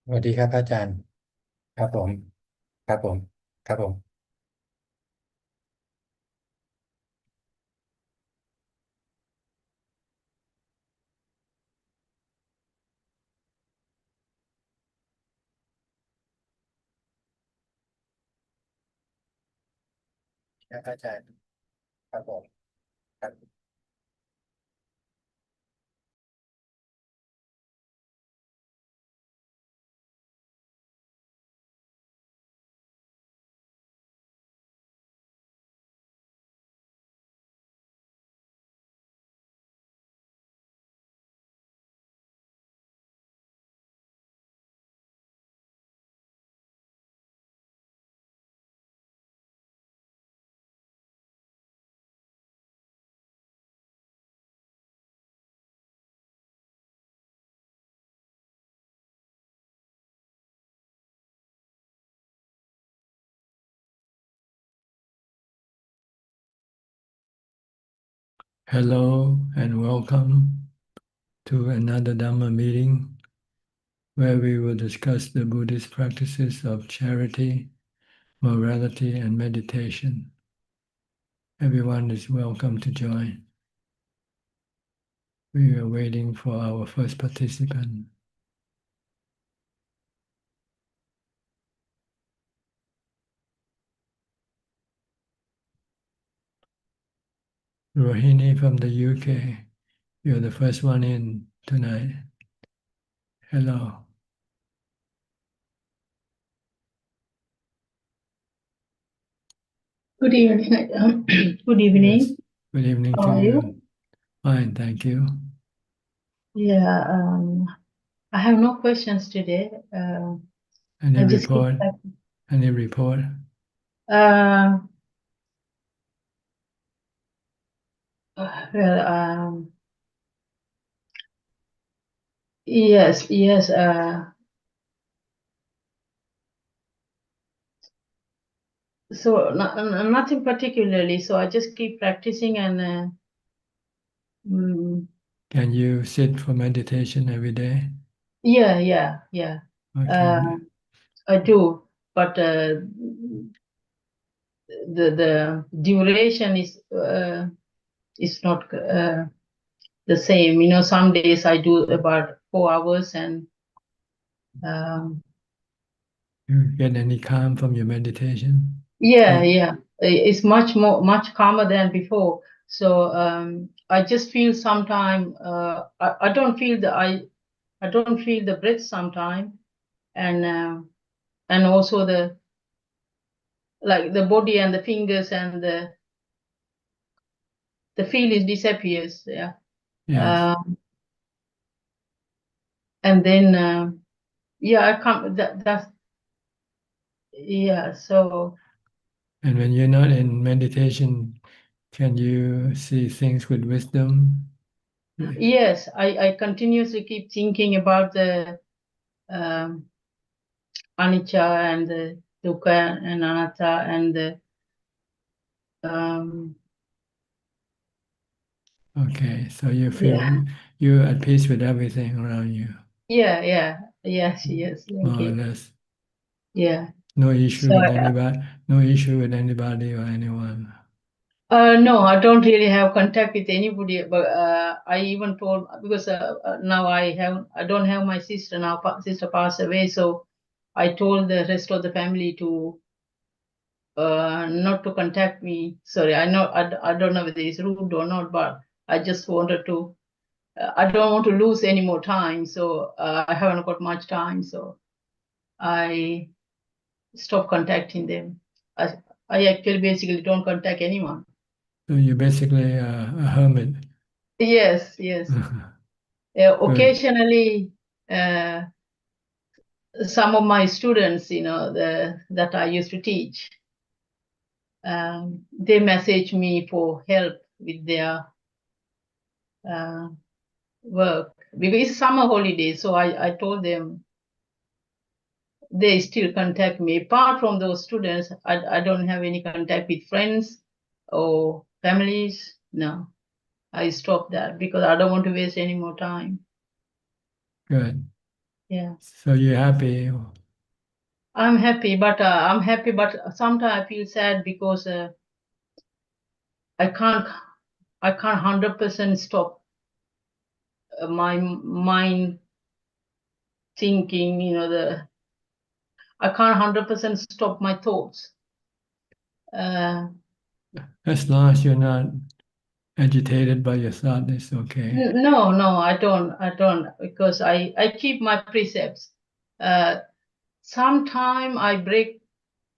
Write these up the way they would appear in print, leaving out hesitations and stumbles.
สวัสดีครับอาจารย์ครับผมครับผมครับผมครับอาจารย์ครับผมครับHello and welcome to another Dhamma meeting where we will discuss the Buddhist practices of charity, morality, and meditation. Everyone is welcome to join. We are waiting for our first participant. Rohini from the UK, you're the first one in tonight. Hello. Good evening. Good Yes. evening. Good evening How to are you. you? Fine, thank you. Yeah, I have no questions today. Any I just keep report? back. Any report? Uh, well, yes. So nothing particularly. So I just keep practicing and mm, Can you sit for meditation every day? yeah. Okay, Uh, I do, but the duration is not the same. Some days I do about 4 hours and um, you get any calm from your meditation? yeah. It's much calmer than before. So I just feel sometime I don't feel the breath sometime and also the like the body and the fingers and the feeling disappears. Yeah. Yes. Um, and then yeah, I come that's yeah. So And when you're not in meditation, can you see things with wisdom? yes, I continuously keep thinking about the um, anicca and the dukkha and anatta and the um, Okay, so you feel yeah, you're at peace with everything around you, yes, thank more or you. less. Yeah. No issue So with anybody, no issue with anybody or anyone. no, I don't really have contact with anybody, but I even told because now I don't have my sister now. Sister passed away, so I told the rest of the family to not to contact me. Sorry, I don't know whether it's rude or not, but I just wanted to. I don't want to lose any more time, so I haven't got much time, so I stopped contacting them. I, I actually basically don't contact anyone. So you're basically a hermit. Yes. Good. Occasionally, some of my students, that I used to teach, they message me for help with their uh, work because it's summer holiday. So I told them they still contact me. Apart from those students, I don't have any contact with friends or families. No, I stopped that because I don't want to waste any more time. Good. Yeah. So you're happy. I'm happy, but sometimes I feel sad because I can't 100% stop my mind thinking. I can't 100% stop my thoughts. As long as you're not agitated by your thought, it's okay. No, I don't, because I keep my precepts. Sometime I break,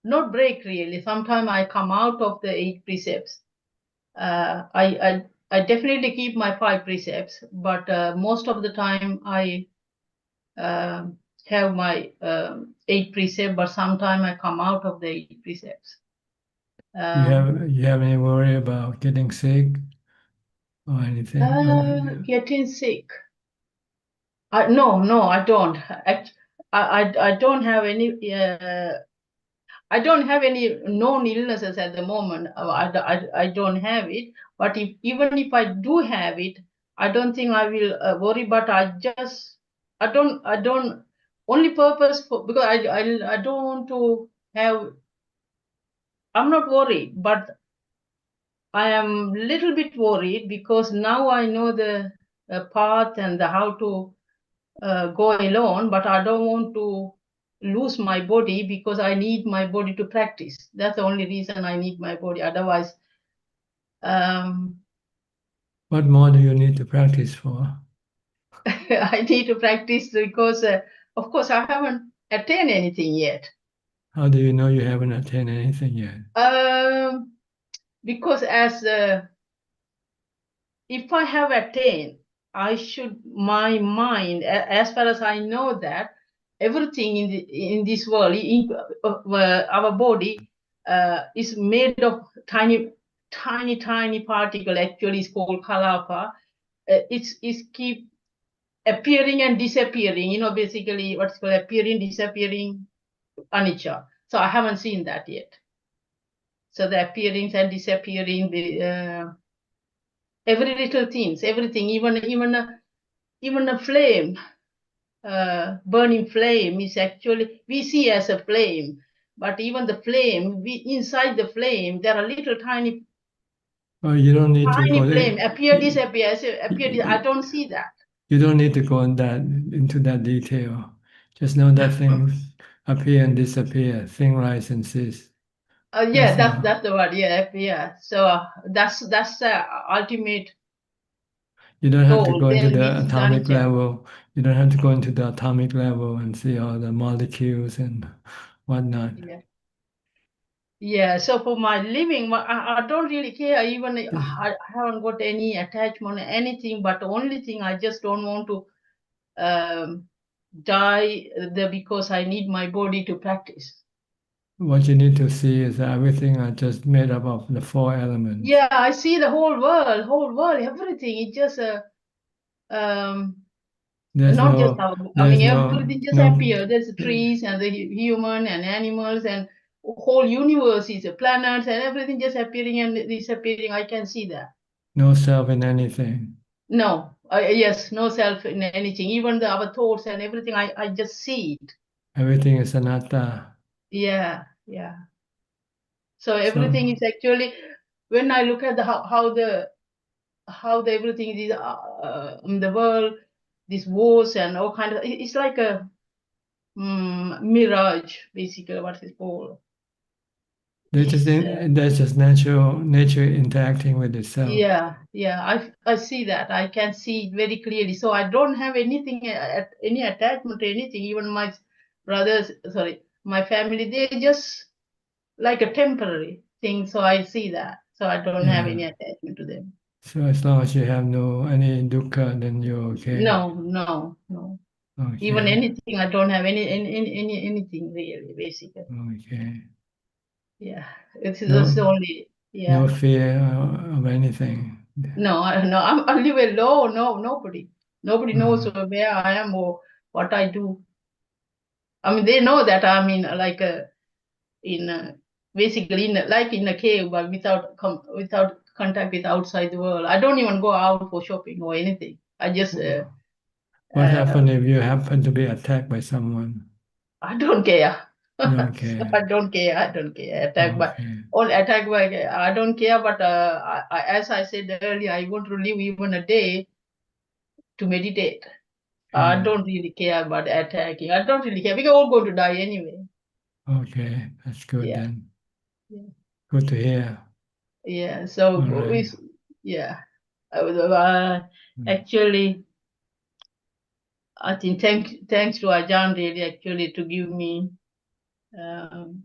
not break really. Sometime I come out of the 8 precepts. I definitely keep my 5 precepts, but most of the time I have my 8 precepts, but sometime I come out of the 8 precepts. You have any worry about getting sick or anything? Getting sick. No, I don't. I don't have any. I don't have any known illnesses at the moment. I don't have it. But even if I do have it, I don't think I will worry. But I don't. Only purpose for, because I don't want to have. I'm not worried, but I am little bit worried because now I know the path and the how to go alone, but I don't want to lose my body because I need my body to practice. That's the only reason I need my body. Otherwise, um, What more do you need to practice for? I need to practice because, of course, I haven't attained anything yet. How do you know you haven't attained anything yet? Because if I have attained, I should, my mind, as far as I know that everything in this world, our body is made of tiny particle. Actually, it's called kalapa. It's keep appearing and disappearing. Basically what's called appearing, disappearing, anicca. So I haven't seen that yet. So the appearings and disappearing, every little things, everything, even a flame, burning flame is actually we see as a flame, but even the flame, inside the flame there are little tiny Well, you don't need to go flame there. appear, disappear, appear. I don't see that. You don't need to go into that detail. Just know that things appear and disappear, thing rise and cease. Yeah, That's all. that's the word. Yeah. So that's the ultimate You don't have to goal. go into Then the this is atomic anicca. level. You don't have to go into the atomic level and see all the molecules and whatnot. Yeah. Yeah, so for my living, I don't really care. Even I haven't got any attachment, anything. But the only thing I just don't want to um, die because I need my body to practice. What you need to see is that everything are just made up of the 4 elements. Yeah, I see the whole world, everything. It's just um, There's not just no, our, I there's mean, no, everything just no, appear. There's trees and the human and animals and whole universe is planets and everything just appearing and disappearing. I can see that. no self in anything. No, yes, no self in anything. Even our thoughts and everything, I just see it. Everything is anatta. Yeah. So So everything is actually, when I look at how the everything is in the world, these wars and all kind of, it's like a mirage, basically what it's called. It's that's just natural nature interacting with itself. yeah. I see that. I can see it very clearly. So I don't have anything, any attachment to anything. Even my brothers, sorry, my family, they just like a temporary thing. So I see that. So I don't have any Yeah. attachment to them. So as long as you have no any dukkha, then you're okay. No. Even Okay. anything, I don't have anything really, basically. Okay. Yeah, it's No, only no yeah. fear of anything. No, I live alone. No, nobody knows Uh, where I am or what I do. I mean, they know that I'm in like in basically like in a cave, but without contact with outside the world. I don't even go out for shopping or anything. I just What Uh, happened if you happen to be attacked by someone? I don't care. You don't So care. I don't care. I don't care. Attack by Okay. only attack by I don't care. But as I said earlier, I want to live even a day to meditate. I Yeah. don't really care about attacking. I don't really care. We're all going to die anyway. Okay. That's good Yeah. then. Yeah. Good to hear. Yeah. All So right. yeah. Actually, I think thanks to Ajahn really actually to give me um,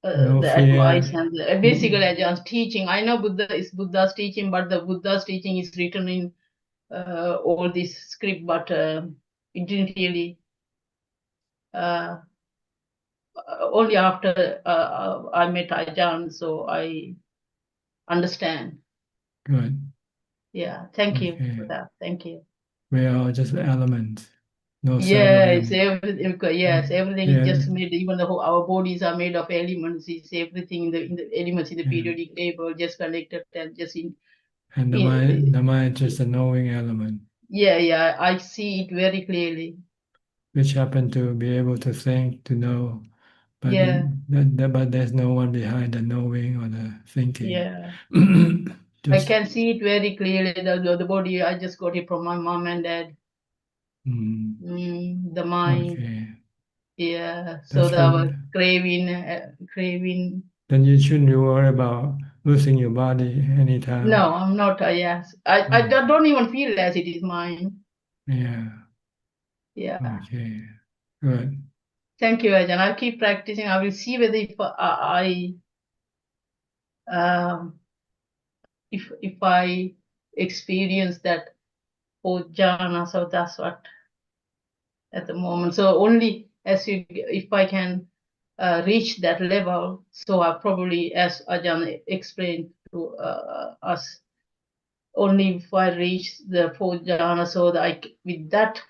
No the advice fear. and basically Ajah's teaching. I know Buddha is Buddha's teaching, but the Buddha's teaching is written in all this script, but it didn't really. Uh, Only after I met Ajahn, so I understand. Good. Yeah, thank you Okay. for that. Thank you. We are just elements. No Yes, settling. everything. Yes, everything is Yeah. just made. Even the whole, our bodies are made of elements. It's everything in the elements in the Yeah. periodic table, just connected and just And in. the mind is just a knowing element, Yeah, yeah. I see it very clearly. which happen to be able to think, to know, but Yeah, but there's no one behind the knowing or the thinking. yeah. I Just can see it very clearly. The body. I just got it from my mom and dad. The mind. okay. Yeah. So That's the good. craving. Then you shouldn't worry about losing your body anytime. No, I'm not. Yes, I Oh, don't even feel as it is mine. yeah. Yeah. Okay. Good. Thank you, Ajahn. I'll keep practicing. I will see whether um, if I experience that for jhana. So that's what at the moment. So only as you, if I can reach that level. So I probably, as Ajahn explained to us, only if I reach the fourth jhana, so that with that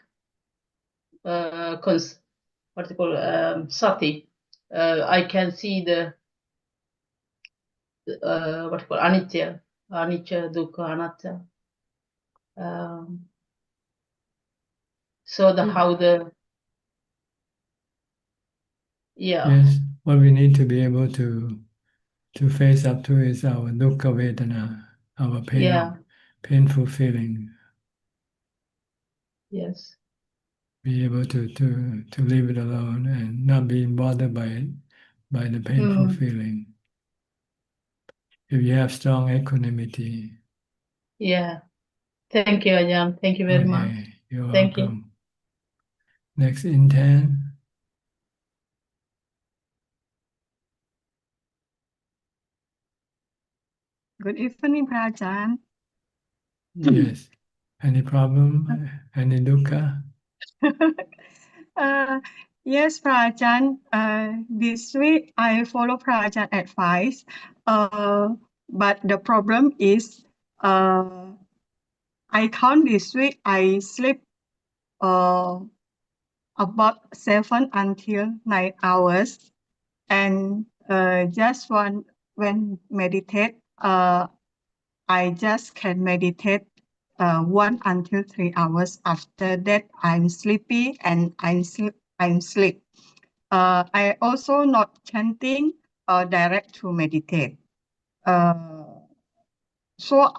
what they call sati, I can see the what you call anicca, dukkha, anatta. Um, so the how the yeah, Yes. What we need to be able to face up to is our dukkha vedana, our yeah, painful feeling. yes, Be able to leave it alone and not being bothered by it, by the painful mm, feeling. If you have strong equanimity, yeah. Thank you, Ajahn. Thank you very much. okay, you're Thank you. welcome. Next intent. Good evening, Prajan. Yes. Any problem? Any dukkha? uh, yes, Prajan. This week I follow Prajan advice. But the problem is, I count this week I sleep uh, about 7 until 9 hours, and just one when meditate. I just can meditate 1 until 3 hours. After that, I'm sleepy and I'm sleep. I also not chanting direct to meditate. Uh, so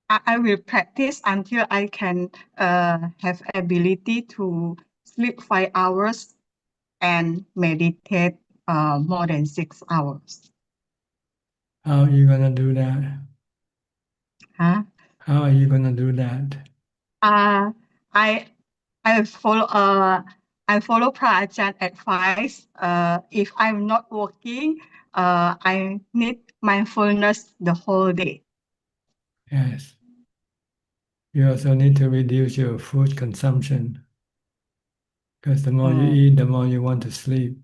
I will practice until I can have ability to sleep 5 hours and meditate more than 6 hours. How are you gonna do that? Huh? How are you gonna do that? Uh, I I follow Prajat advice. If I'm not working, I need mindfulness the whole day. Yes. You also need to reduce your food consumption because the more you Mm. eat, the more you want to sleep.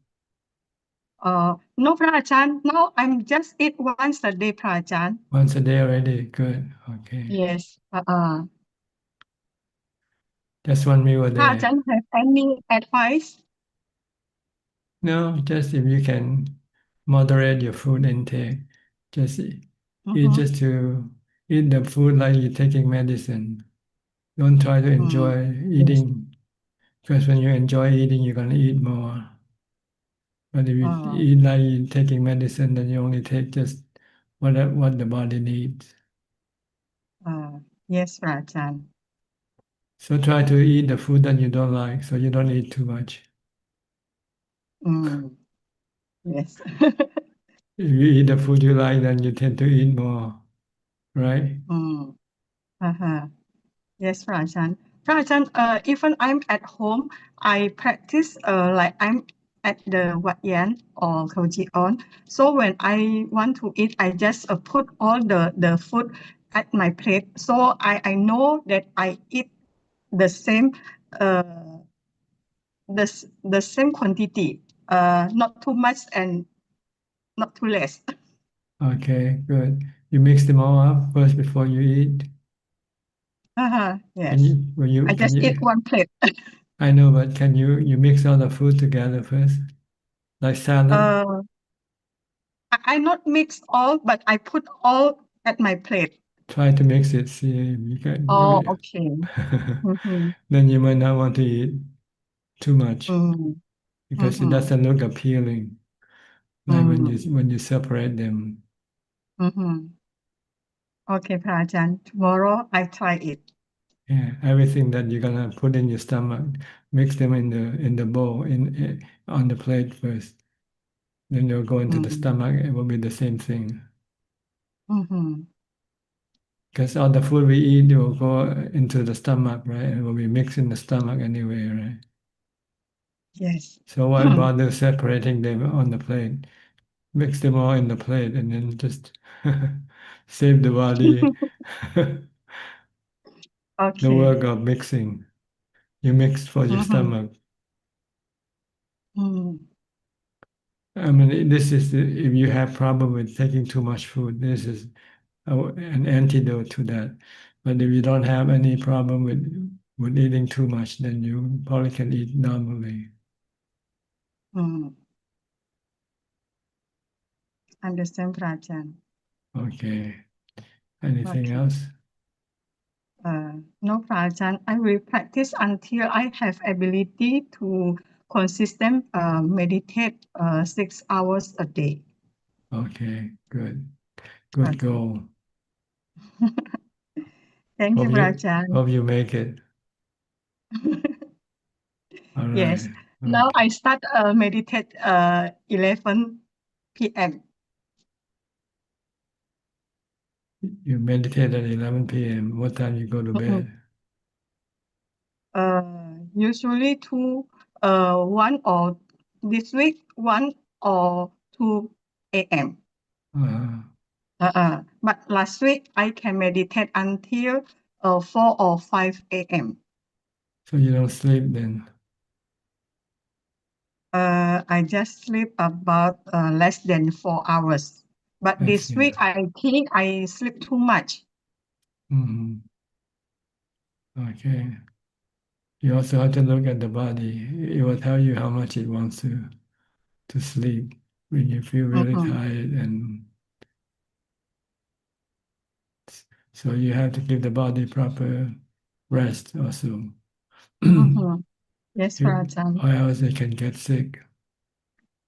No, Prajat. Now I'm just eat once a day, Prajat. Once a day already, good. Okay. Yes. Just one meal a day. Prajat have any advice? No, just if you can moderate your food intake, just eat Mm-hmm. just to eat the food like you're taking medicine. Don't try to enjoy Yes. eating, because when you enjoy eating, you're gonna eat more. But if you eat like you're taking medicine, then you only take just what the body needs. Yes, Ajahn. So try to eat the food that you don't like, so you don't eat too much. Yes. If you eat the food you like, then you tend to eat more, right? Uh-huh. Yes, Rajan. Rajan, even I'm at home, I practice like I'm at the Wat Yan or Khao Ji On. So when I want to eat, I just put all the food at my plate. So I know that I eat the same uh the same quantity, not too much and not too less. Okay, good. You mix them all up first before you eat. Can Yes. you, when you, I can just eat you, one plate. I know, but can you mix all the food together first? Like salad, Uh, I not mix all, but I put all at my plate. try to mix it, see if you Oh, can, okay. Mm-hmm. then you might not want to eat too much Mm-hmm. because it Mm-hmm. doesn't look appealing, like when you separate them. Mm-hmm. Okay, Prajan. Tomorrow I try it. Yeah, everything that you're gonna put in your stomach, mix them in the bowl on the plate first. Then they'll go into the Mm-hmm. stomach. It will be the same thing. Mm-hmm. Because all the food we eat will go into the stomach, right? It will be mixed in the stomach anyway, right? Yes. So why bother separating them on the plate? Mix them all in the plate and then just save the body the work Okay. of mixing. You mix for your Mm-hmm. stomach. Mm-hmm. I mean, this is if you have problem with taking too much food, this is an antidote to that. But if you don't have any problem with eating too much, then you probably can eat normally. Mm-hmm. Understand, Prajan. Okay. Anything Okay. else? No, Prajan. I will practice until I have ability to consistent meditate 6 hours a day. Okay. Good. Good Okay. goal. Thank you, Prajan. Hope you make it. All Yes. right. Now Okay. I start meditate 11 p.m. You meditate at 11 p.m. What time you go to Mhm. bed? Usually one or this week 1 or 2 a.m. Uh, But last week I can meditate until 4 or 5 a.m. so you don't sleep then? I just sleep about less than 4 hours. But I this see. week I think I sleep too much. Mhm. Okay. You also have to look at the body. It will tell you how much it wants to sleep when you feel really Mhm. tired, and so you have to give the body proper rest also. Mhm. Yes, You, Rajan. or else they can get sick.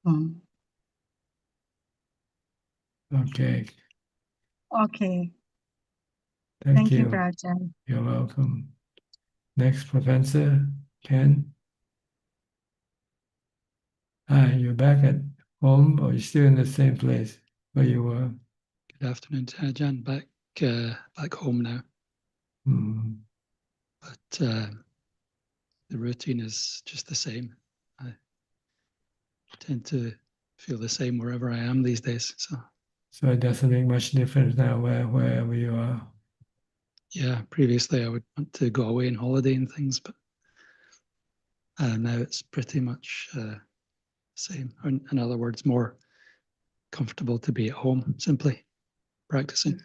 Mm. Okay. Okay. Thank Thank you, you. Rajan. You're welcome. Next, Professor Ken. Hi, you're back at home, or you're still in the same place where you were? Good afternoon to Ajaan. Back home now, Mm. but the routine is just the same. I tend to feel the same wherever I am these days. So it doesn't make much difference now wherever you are. Yeah, previously I would want to go away on holiday and things, but now it's pretty much same. In other words, more comfortable to be at home, simply practicing.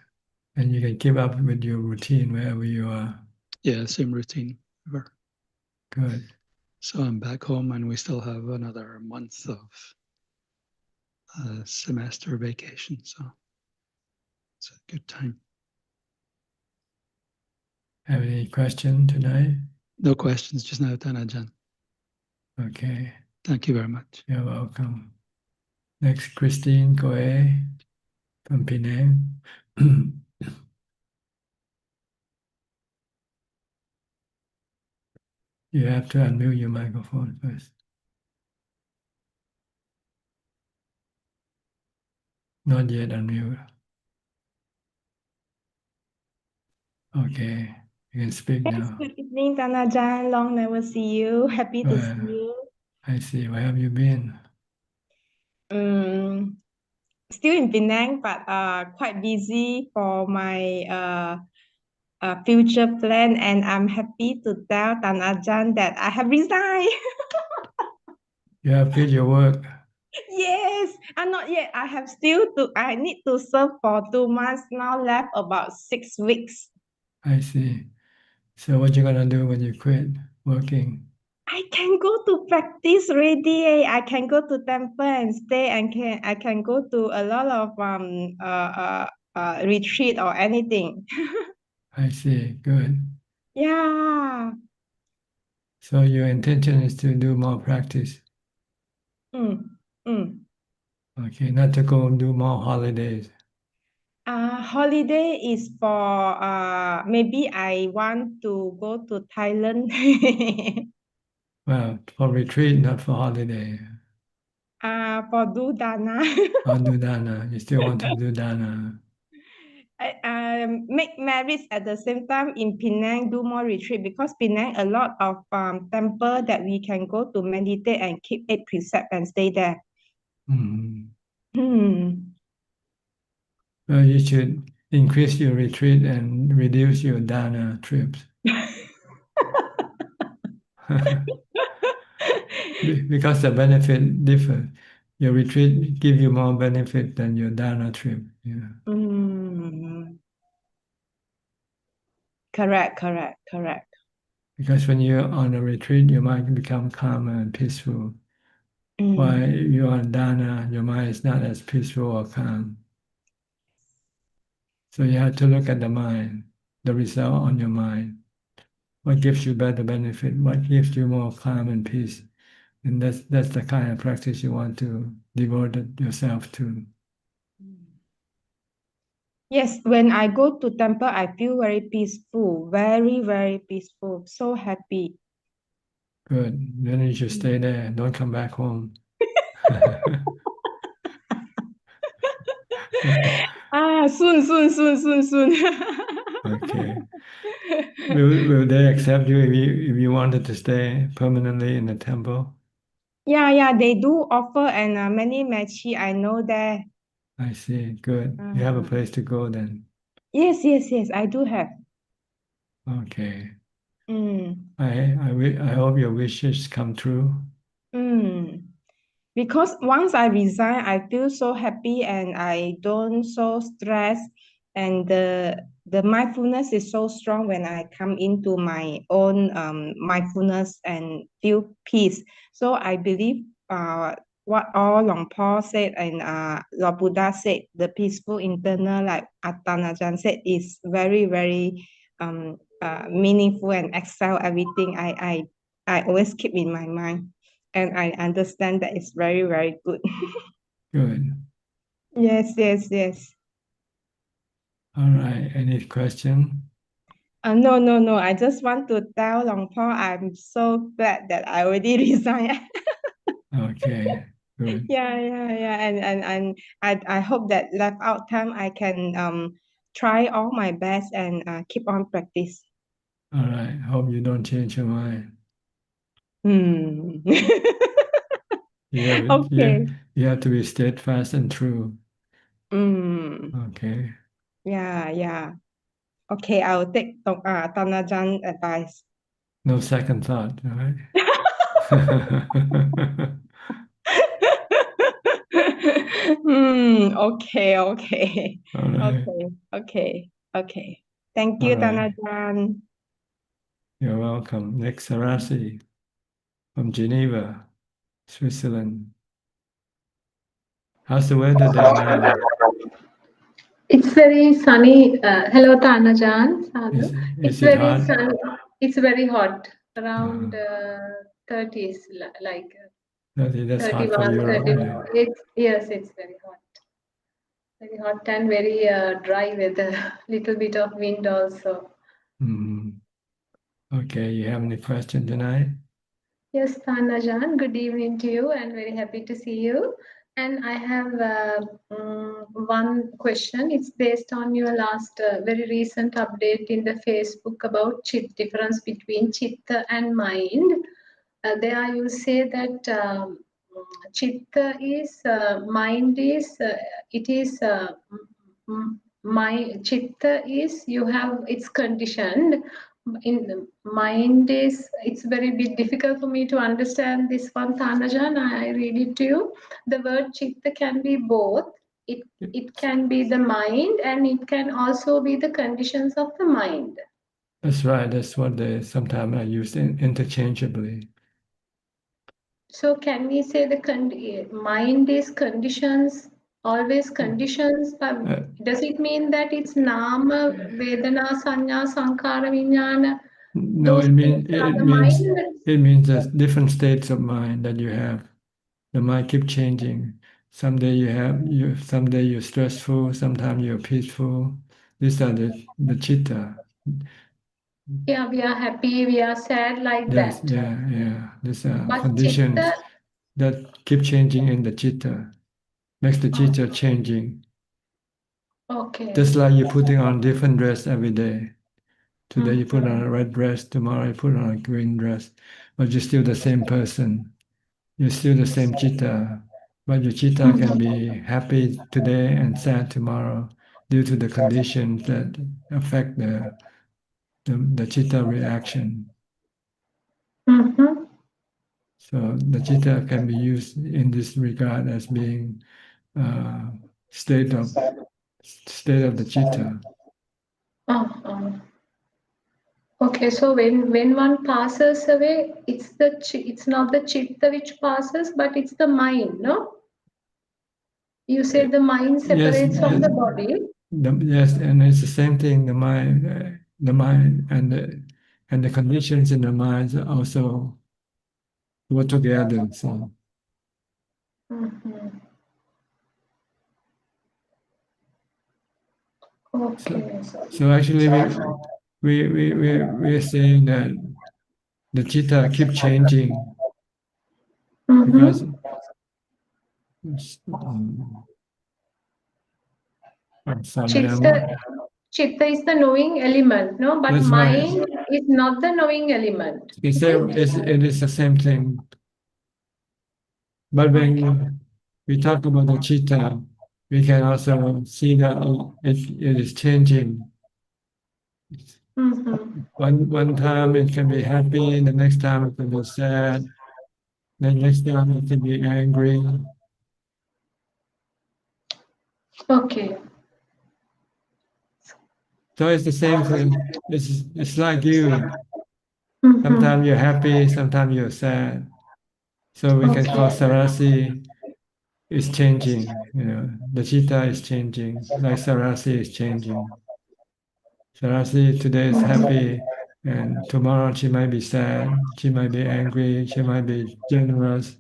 And you can keep up with your routine wherever you are. Yeah, same routine ever. Good. So I'm back home, and we still have another month of semester vacation. So it's a good time. Have any question tonight? No questions just now, Ajaan. Okay, Thank you very much. you're welcome. Next, Christine Goe from Penang. You have to unmute your microphone first. Not yet unmute. Okay, you can speak Yes, now. good evening, Ajaan. Long never see you. Happy to see you. I see. Where have you been? Um, Still in Penang, but quite busy for my future plan, and I'm happy to tell Ajaan that I have resigned. You have quit your work. Yes, not yet. I have still to. I need to serve for 2 months now. Left about 6 weeks. I see. So what you gonna do when you quit working? I can go to practice already. I can go to temple and stay, and I can go to a lot of retreat or anything. I see. Good. Yeah. So your intention is to do more practice. Mm. Mm. Okay, not to go and do more holidays. Holiday is for maybe I want to go to Thailand. Well, for retreat, not for holiday. For do dana. Or do dana. You still want to do dana. Make marriage at the same time in Penang, do more retreat because Penang a lot of temple that we can go to meditate and keep 8 precept and stay there. Mhm. Hmm. Well, you should increase your retreat and reduce your dana trips. Because the benefit differ. Your retreat give you more benefit than your dana trip. Yeah. Hmm. Correct, correct, correct. Because when you're on a retreat, your mind can become calmer and peaceful. Mm. While you're on dana, your mind is not as peaceful or calm. So you have to look at the mind, the result on your mind. What gives you better benefit? What gives you more calm and peace? And that's the kind of practice you want to devote yourself to. Yes, when I go to temple, I feel very peaceful, very, very peaceful, so happy. Good. Then you should stay there. Don't come back home. Soon, soon, soon, soon, soon. Okay. Will they accept you if you wanted to stay permanently in the temple? Yeah, yeah, they do offer, and many machi I know there. I see. Good. You have a Uh, place to go then. yes, yes, yes, I do have. Okay. Mm, I hope your wishes come true. mm. Because once I resign, I feel so happy and I don't so stressed. And the mindfulness is so strong when I come into my own mindfulness and feel peace. So I believe what all Long Paul said and Lord Buddha said, the peaceful internal, like Atanajan said, is very, very meaningful and excel everything I always keep in my mind. And I understand that it's very, very good. Good. Yes, yes, yes. All right. Any question? No, no, no. I just want to tell Long Paul I'm so glad that I already resigned. Okay. Good. Yeah, yeah, yeah. And I hope that left out time I can try all my best and keep on practice. All right. Hope you don't change your mind. Hmm. You have Okay. you have to be steadfast and true. Okay. Yeah, yeah. Okay, I'll take Tanajan advice. No second thought. All right. Okay, okay. All right. Okay, okay, okay. Thank All you, right. Tanajan. You're welcome. Next, Sarasi from Geneva, Switzerland. How's the weather there now? It's very sunny. Hello, Ajaan. Is It's it very hot? sunny. It's very hot, around Uh, 30s, like that's hot for 31, Europe. 30. Yeah. Yes, it's very hot and very dry weather. Little bit of wind also. Mm. Okay, you have any question tonight? Yes, Ajaan. Good evening to you, and very happy to see you. And I have one question. It's based on your last very recent update in the Facebook about difference between chitta and mind. There you say that chitta is mind is it is my chitta is you have it's conditioned in the mind is it's very bit difficult for me to understand this one, Tanajan. I read it to you. The word chitta can be both. It can be the mind and it can also be the conditions of the mind. That's right. That's what they sometimes are used interchangeably. So can we say the mind is conditions, always conditions? Does it mean that it's nama, vedana, sanya, sankara, vijnana? No, Those it things means are the mind. there's different states of mind that you have. The mind keep changing. Someday you're stressful, sometimes you're peaceful. These are the chitta. Yeah, we are happy, we are sad, like Yes, that. yeah. These are But conditions chitta, that keep changing in the chitta. Makes the oh, chitta changing. okay. Just like you're putting on different dress every day. Today you put on Mhm. a red dress, tomorrow you put on a green dress, but you're still the same person. You're still the same chitta, but your chitta can Mhm. be happy today and sad tomorrow due to the conditions that affect the chitta reaction. Mhm. So the chitta can be used in this regard as being uh, state of state of the chitta. Oh. Okay, so when one passes away, it's not the chitta which passes, but it's the mind, no? You said the mind Yes, separates from the body. yes, and it's the same thing. The mind, and the conditions in the mind also go together. So, Mhm. so, Okay. so actually, we're saying that the chitta keep changing because Mm-hmm. I'm sorry, Chitta is the knowing element, no? But that's right. mind is not the knowing element, You is say it? it is the same thing, but Okay. when we talk about the chitta, we can also see that it is changing. Mm-hmm. One time it can be happy, the next time it can be sad, the next time it can be angry. Okay. So it's the same thing. It's like you. Mm-hmm. Sometimes you're happy, sometimes you're sad. So we can call Okay. Sarasi is changing. The chitta is changing, like Sarasi is changing. Sarasi today is happy, and tomorrow she might be sad, she might be angry, she might be generous.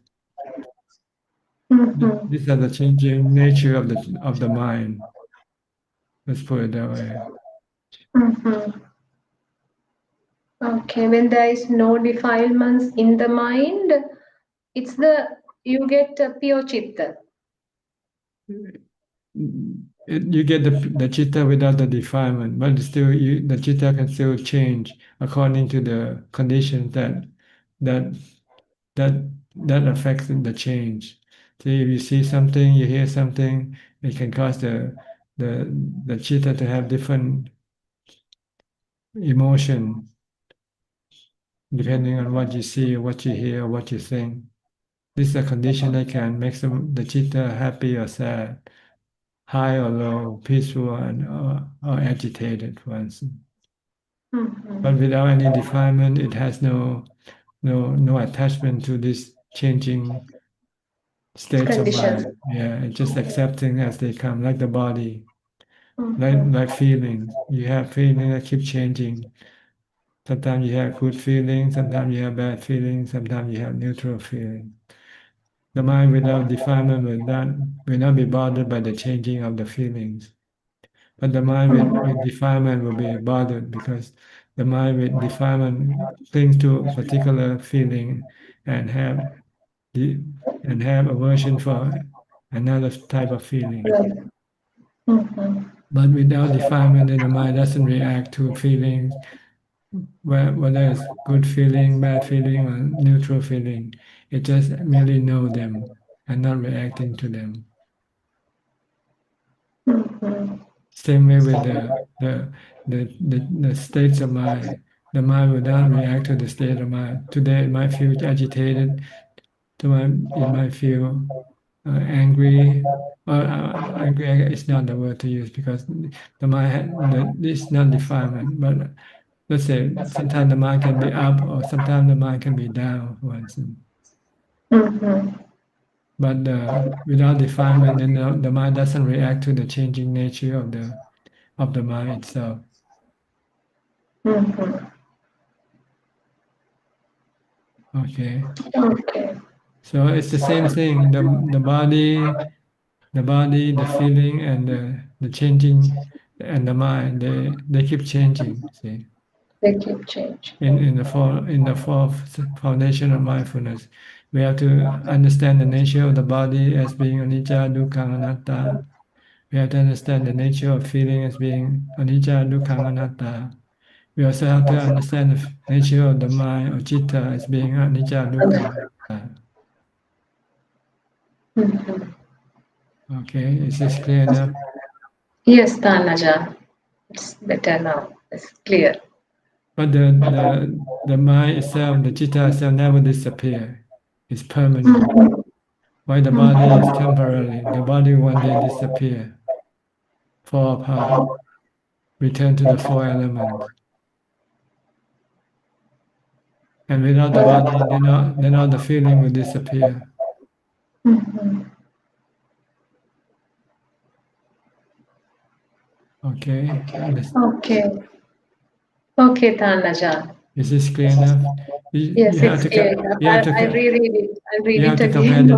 Mm-hmm. These are the changing nature of the mind. Let's put it that way. Mm-hmm. Okay. When there is no defilements in the mind, it's the you get pure chitta. You get the chitta without the defilement, but still the chitta can still change according to the conditions that that that affects the change. So if you see something, you hear something, it can cause the the chitta to have different emotion depending on what you see, what you hear, what you think. This is a condition that can make the chitta happy or sad, high or low, peaceful or agitated, for instance. Mm-hmm. But without any defilement, it has no attachment to these changing states of Conditions. mind. Yeah, it's just accepting as they come, like the body. like feelings. You have feelings that keep changing. Sometimes you have good feelings, sometimes you have bad feelings, sometimes you have neutral feelings. The mind without defilement will not be bothered by the changing of the feelings. But the mind with defilement will be bothered because the mind with defilement clings to a particular feeling and have the and have aversion for another type of feelings. Right. Mm-hmm. But without defilement, then the mind doesn't react to feelings, whether it's good feeling, bad feeling, or neutral feeling. It just merely know them and not reacting to them. Mm-hmm. Same way with the states of mind. The mind will not react to the state of mind. Today it might feel agitated. Tomorrow it might feel angry. Well, angry is not the word to use because the mind it's not defilement. But let's say sometimes the mind can be up or sometimes the mind can be down, for instance. Mm-hmm. But without definement, then the mind doesn't react to the changing nature of the mind itself. Mm-hmm. Okay. Okay. So it's the same thing. The body, the feeling, and the changing, and the mind. They keep changing. See, They keep changing. in the fourth foundation of mindfulness, we have to understand the nature of the body as being anicca, dukkha, anatta. We have to understand the nature of feeling as being anicca, dukkha, anatta. We also have to understand the nature of the mind or chitta as being anicca, dukkha, anatta. Mm-hmm. Okay, is this clear enough? Yes, Tanaja. It's better now. It's clear. But the mind itself, the chitta itself never disappear. It's permanent. Mm-hmm. While the body is temporary, the body one day disappear, fall apart, return to the four elements. And without the body, then all the feeling will disappear. Mm-hmm. Okay, Okay. Okay, Tanaja. is this clear enough? You Yes, have it's to clear enough. you have to I reread it. I'll read you have it to again.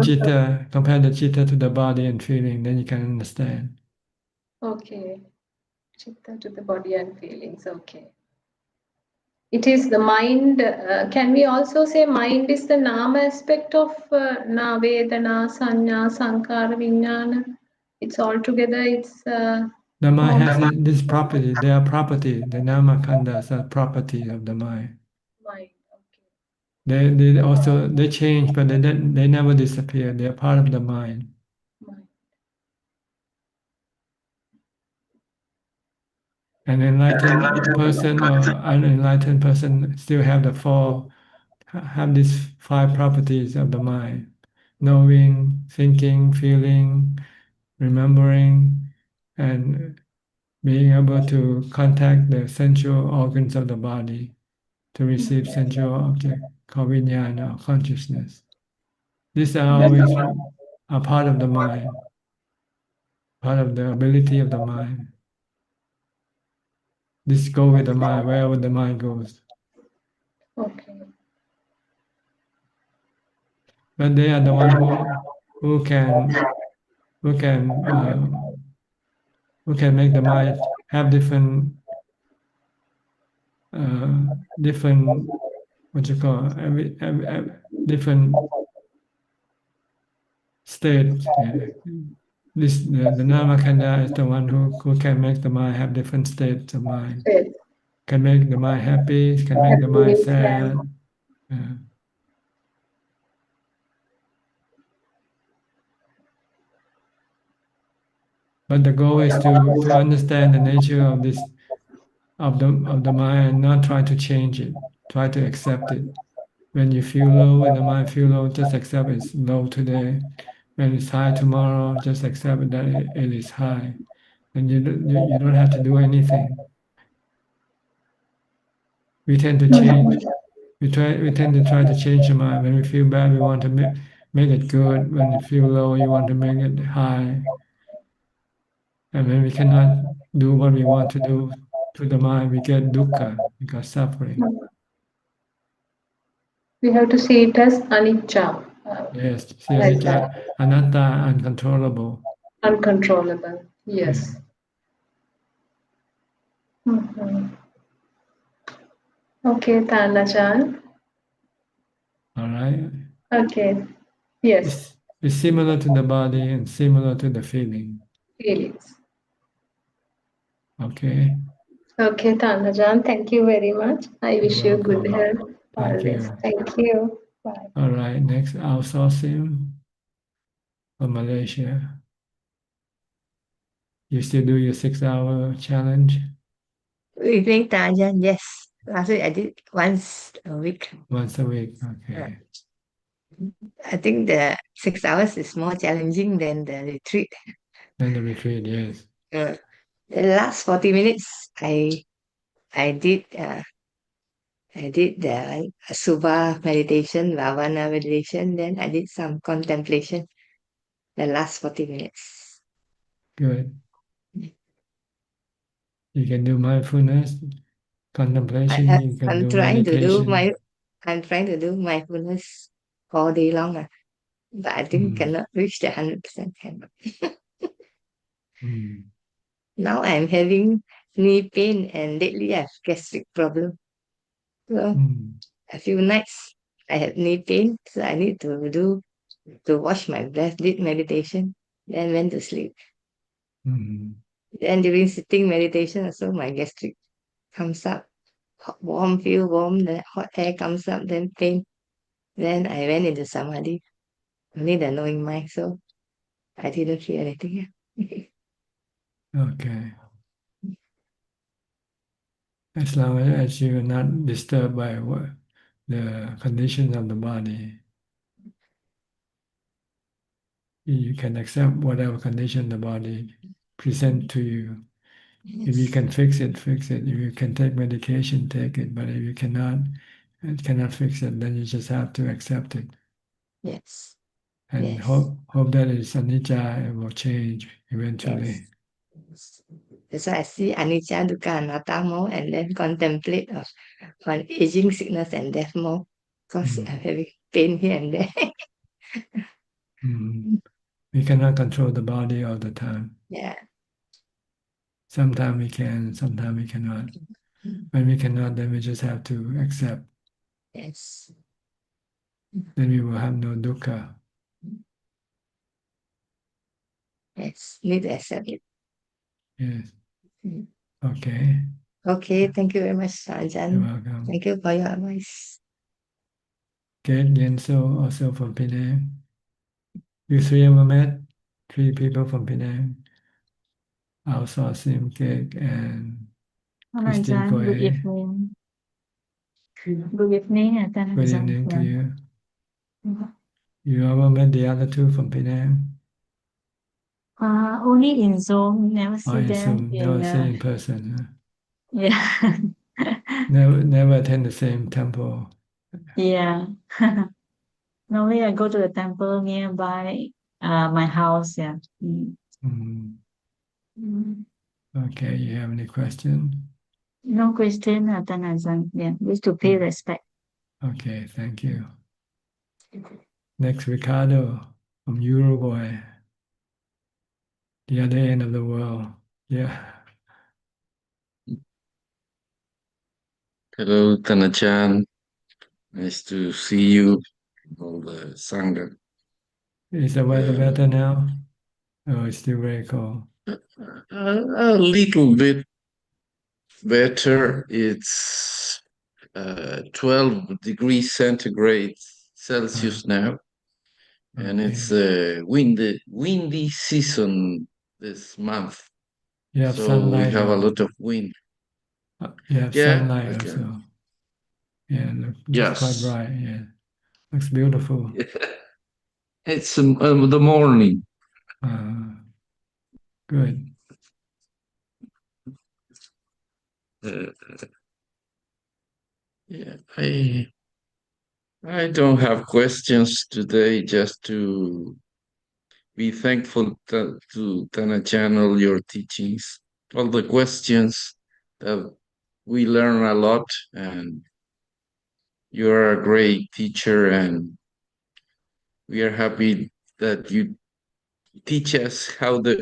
compare the chitta to the body and feeling, then you can understand. Okay. Chitta to the body and feelings. Okay. It is the mind. Can we also say mind is the nama aspect of na vedana, sanya, sankara, vijnana? It's all together. It's The mind all has this property. They are property. The nama khandas are property of the mind. mind. Okay. They also they change, but they never disappear. They are part of the mind. Mind. An enlightened person or unenlightened person still have have these five properties of the mind: knowing, thinking, feeling, remembering, and being able to contact the sensual organs of the body to receive sensual object called vijnana or consciousness. These are always a part of the mind, part of the ability of the mind. This go with the mind, wherever the mind goes. Okay. But they are the one who can who can uh, who can make the mind have uh, different what you call different states. Yeah. The Namakanda is the one who can make the mind have different states of mind. Yes. Can make the mind happy, can make the mind Happy, sad. sad. Uh, but the goal is to understand the nature of this of the mind and not try to change it. Try to accept it. When you feel low, when the mind feel low, just accept it's low today. When it's high tomorrow, just accept that it is high. And you don't have to do anything. We tend to change. We tend to try to change the mind. When we feel bad, we want to make it good. When you feel low, you want to make it high. And when we cannot do what we want to do to the mind, we get dukkha, we got suffering. We have to see it as anicca, Yes, see like that, anicca, anatta, uncontrollable. uncontrollable. Yeah. Yes. Mhm. Okay, Tanajan. All right. Okay. Yes. It's similar to the body and similar to the feeling. Feelings. Okay. Okay, Tanajan. Thank you very much. I You're wish you good welcome. health Thank always. you. Thank you. Bye. All right. Next, outsourcing from Malaysia. You still do your 6 hour challenge Evening, Ajaan, yes. Last week I did once a week. once a week. Uh, Okay. I think the 6 hours is more challenging than the retreat. Then the retreat, yes. The last 40 minutes, I did the Subha meditation, Bhavana meditation. Then I did some contemplation. The last 40 minutes. Good. You can do mindfulness, contemplation, you can I'm do trying to do meditation. I'm trying to do mindfulness all day long, but I think Mm. cannot reach the 100%. Cannot. Mm. Now I'm having knee pain and lately I have gastric problem. So Mm. a few nights I had knee pain, so I need to wash my breath, did meditation, then went to sleep. Mm. Then during sitting meditation also my gastric comes up. Warm, feel warm, then hot air comes up, then pain. Then I went into samadhi, only the knowing mind, so I didn't feel anything. Okay. As long as you're not disturbed by the condition of the body, you can accept whatever condition the body present to you. If you can fix it, fix it. If you can take medication, take it. But if you cannot fix it, then you just have to accept it Yes, and yes, hope that it's anicca, it will change eventually. yes. That's why I see anicca, dukkha, anatta more, and then contemplate on aging, sickness, and death more, because Mm. I'm having pain here and there. Mm. We cannot control the body all the time. Yeah. Sometimes we can, sometimes we cannot. When we cannot, then we just have to accept. Yes. Then we will have no dukkha. Yes. Need to accept it. Yes. Mm. Okay. Okay. Thank you very much, You're Ajahn. welcome. Thank you for your advice. Kate Yenso, also from Penang. You three ever met? 3 people from Penang. Outsourcing Kate and Christine Ajahn, good Koei. evening. Good evening, Good Ajahn. evening to you. Yeah. You ever met the other two from Penang? Only in Zoom, never see I them assume in never see in person. Huh? yeah. Never attend the same temple. Yeah. Normally I go to the temple nearby my house, yeah. Mm. Mm. Mm. Okay, you have any question? No question, Ajahn. Yeah, just to pay respect. Okay, thank you. Next, Ricardo from Uruguay, the other end of the world. Yeah. Hello, Tanachan. Nice to see you, all the Sangha. Is the weather better Uh, now? Oh, it's still very cold. a little bit better. It's 12 degrees centigrade Celsius now, and Okay. it's a windy season this month. You have So we sunlight have a though. lot of wind. You have Yeah, sunlight okay. also. Yeah, looks quite Yes. bright. Yeah, looks beautiful. It's the morning. Uh, good. Uh, yeah, I don't have questions today, just to be thankful to Ajaan, all your teachings, all the questions that we learn a lot, and you're a great teacher, and we are happy that you teach us how the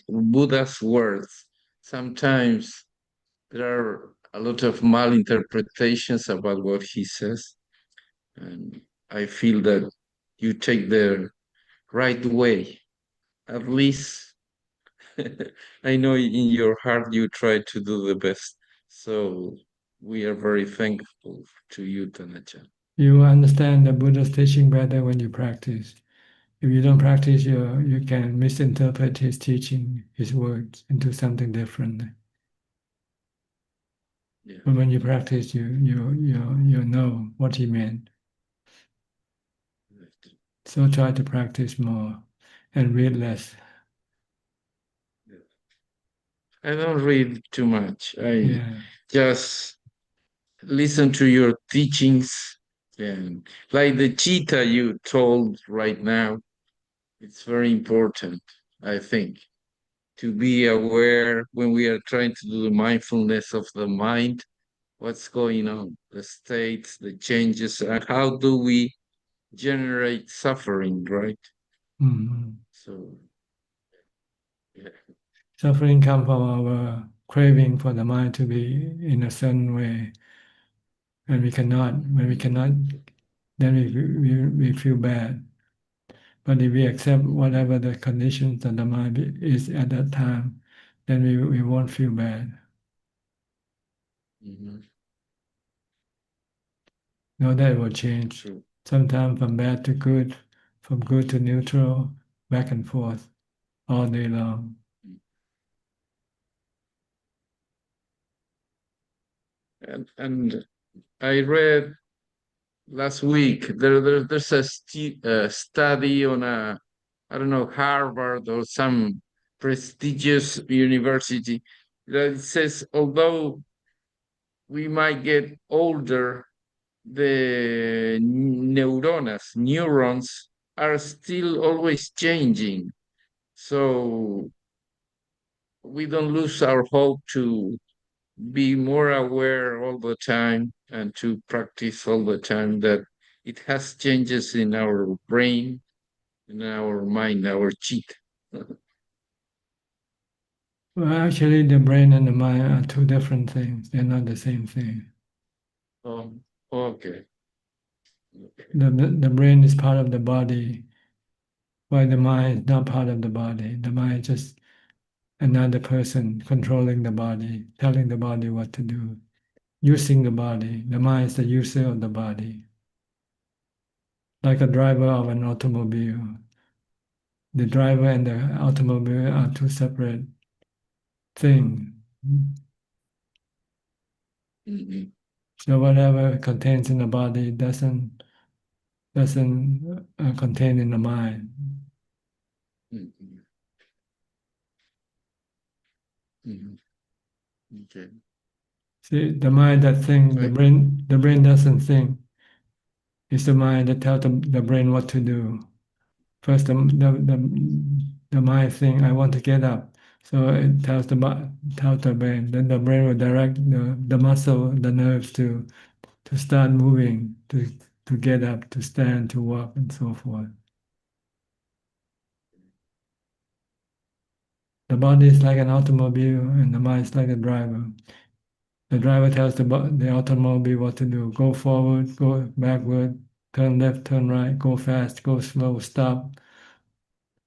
Buddha's words. Sometimes there are a lot of malinterpretations about what he says, and I feel that you take the right way. At least I know in your heart you try to do the best. So we are very thankful to you, Tanacha. You understand the Buddha's teaching better when you practice. If you don't practice, you can misinterpret his teaching, his words into something different. Yeah. But when you practice, you know what he meant. So try to practice more and read less. I don't read too much. I Yeah. just listen to your teachings, and like the chitta you told right now, it's very important, I think, to be aware when we are trying to do the mindfulness of the mind, what's going on, the states, the changes, and how do we generate suffering, right? Mhm. So, yeah. Suffering comes from our craving for the mind to be in a certain way, and when we cannot, then we feel bad. But if we accept whatever the conditions that the mind is at that time, then we won't feel bad. Mhm. Know that it will change. True. Sometimes from bad to good, from good to neutral, back and forth all day long. And I read last week there's a study on a, I don't know, Harvard or some prestigious university that it says although we might get older, the neurons are still always changing. So we don't lose our hope to be more aware all the time and to practice all the time that it has changes in our brain, in our mind, our chitta. Well, actually, the brain and the mind are two different things. They're not the same thing. Oh, okay. The brain is part of the body, while the mind is not part of the body. The mind is just another person controlling the body, telling the body what to do, using the body. The mind is the user of the body, like a driver of an automobile. The driver and the automobile are two separate things. Mhm. So whatever contains in the body doesn't contain in the mind. Mhm. Mhm. Okay. See, the mind that thinks, Right. the brain doesn't think. It's the mind that tells the brain what to do. First, the mind think, I want to get up. So it tells the brain. Then the brain will direct the muscle, the nerves to start moving, to get up, to stand, to walk, and so forth. The body is like an automobile, and the mind is like a driver. The driver tells the automobile what to do: go forward, go backward, turn left, turn right, go fast, go slow, stop.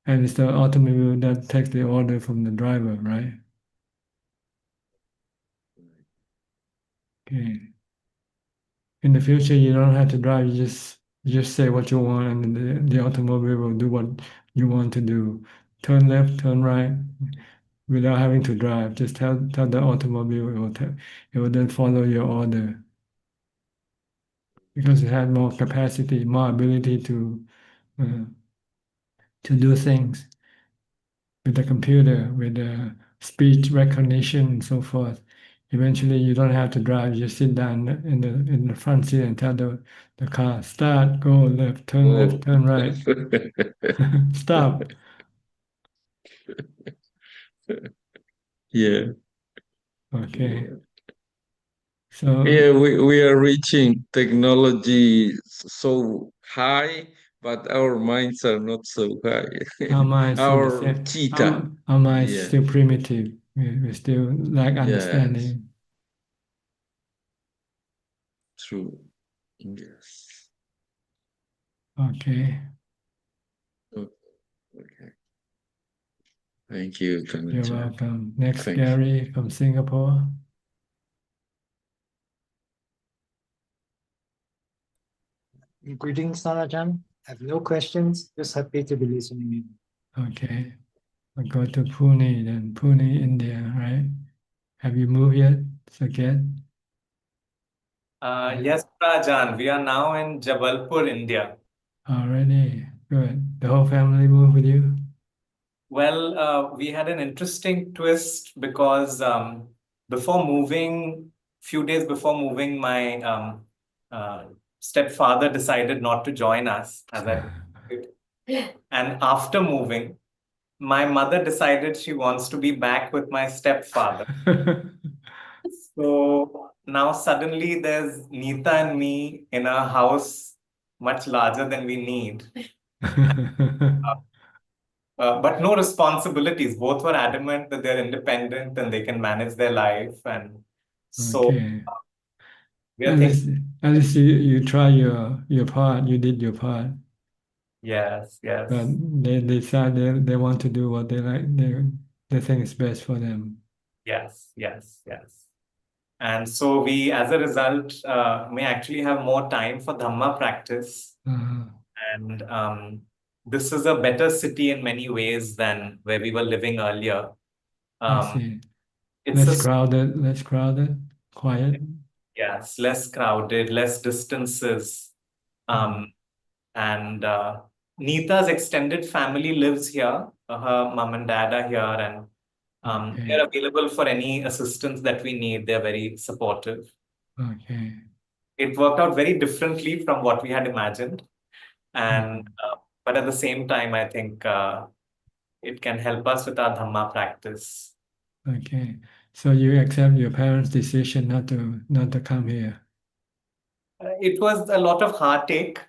And it's the automobile that takes the order from the driver, right? Okay. In the future, you don't have to drive. You just say what you want, and the automobile will do what you want to do. Turn left, turn right, without having to drive. Just tell the automobile. It will then follow your order because it has more capacity, more ability uh, to do things with the computer, with the speech recognition, and so forth. Eventually, you don't have to drive. You sit down in the front seat and tell the car, start, go Oh. left, turn right, stop. Yeah. Okay. Yeah. So Yeah, we are reaching technology so high, but our minds are not so high. our mind is still the Our same. cheetah. Our mind is Yeah. still primitive. We still lack Yes. understanding. True. Yes. Okay. Okay. Thank you, You're Tanajan. welcome. Next, Thank you. Gary from Singapore. Greetings, Ajaan. I have no questions, just happy to be listening in. Okay. I'll go to Pune then. Pune, India, right? Have you moved yet, Saket? Yes, Ajaan. We are now in Jabalpur, India. Already. Good. The whole family moved with you? Well, we had an interesting twist because before moving, few days before moving, my uh, stepfather decided not to join us, as I and after moving, my mother decided she wants to be back with my stepfather. So now suddenly there's Neeta and me in a house much larger than we need. But no responsibilities. Both were adamant that they're independent and they can manage their life. And so Okay. we are thinking, At least you try your part. You did your part. yes, But yes, they decide they want to do what they like. They think is best for them. yes, yes, yes. And so we, as a result, may actually have more time for Dhamma practice. Uh, And this is a better city in many ways than where we were living earlier. I see. It's a Less crowded, quiet. yes, less crowded, less distances. And Neeta's extended family lives here. Her mom and dad are here, and Okay. they're available for any assistance that we need. They're very supportive. Okay. It worked out very differently from what we had imagined. And but at the same time, I think it can help us with our Dhamma practice. Okay. So you accept your parents' decision not to come here. It was a lot of heartache,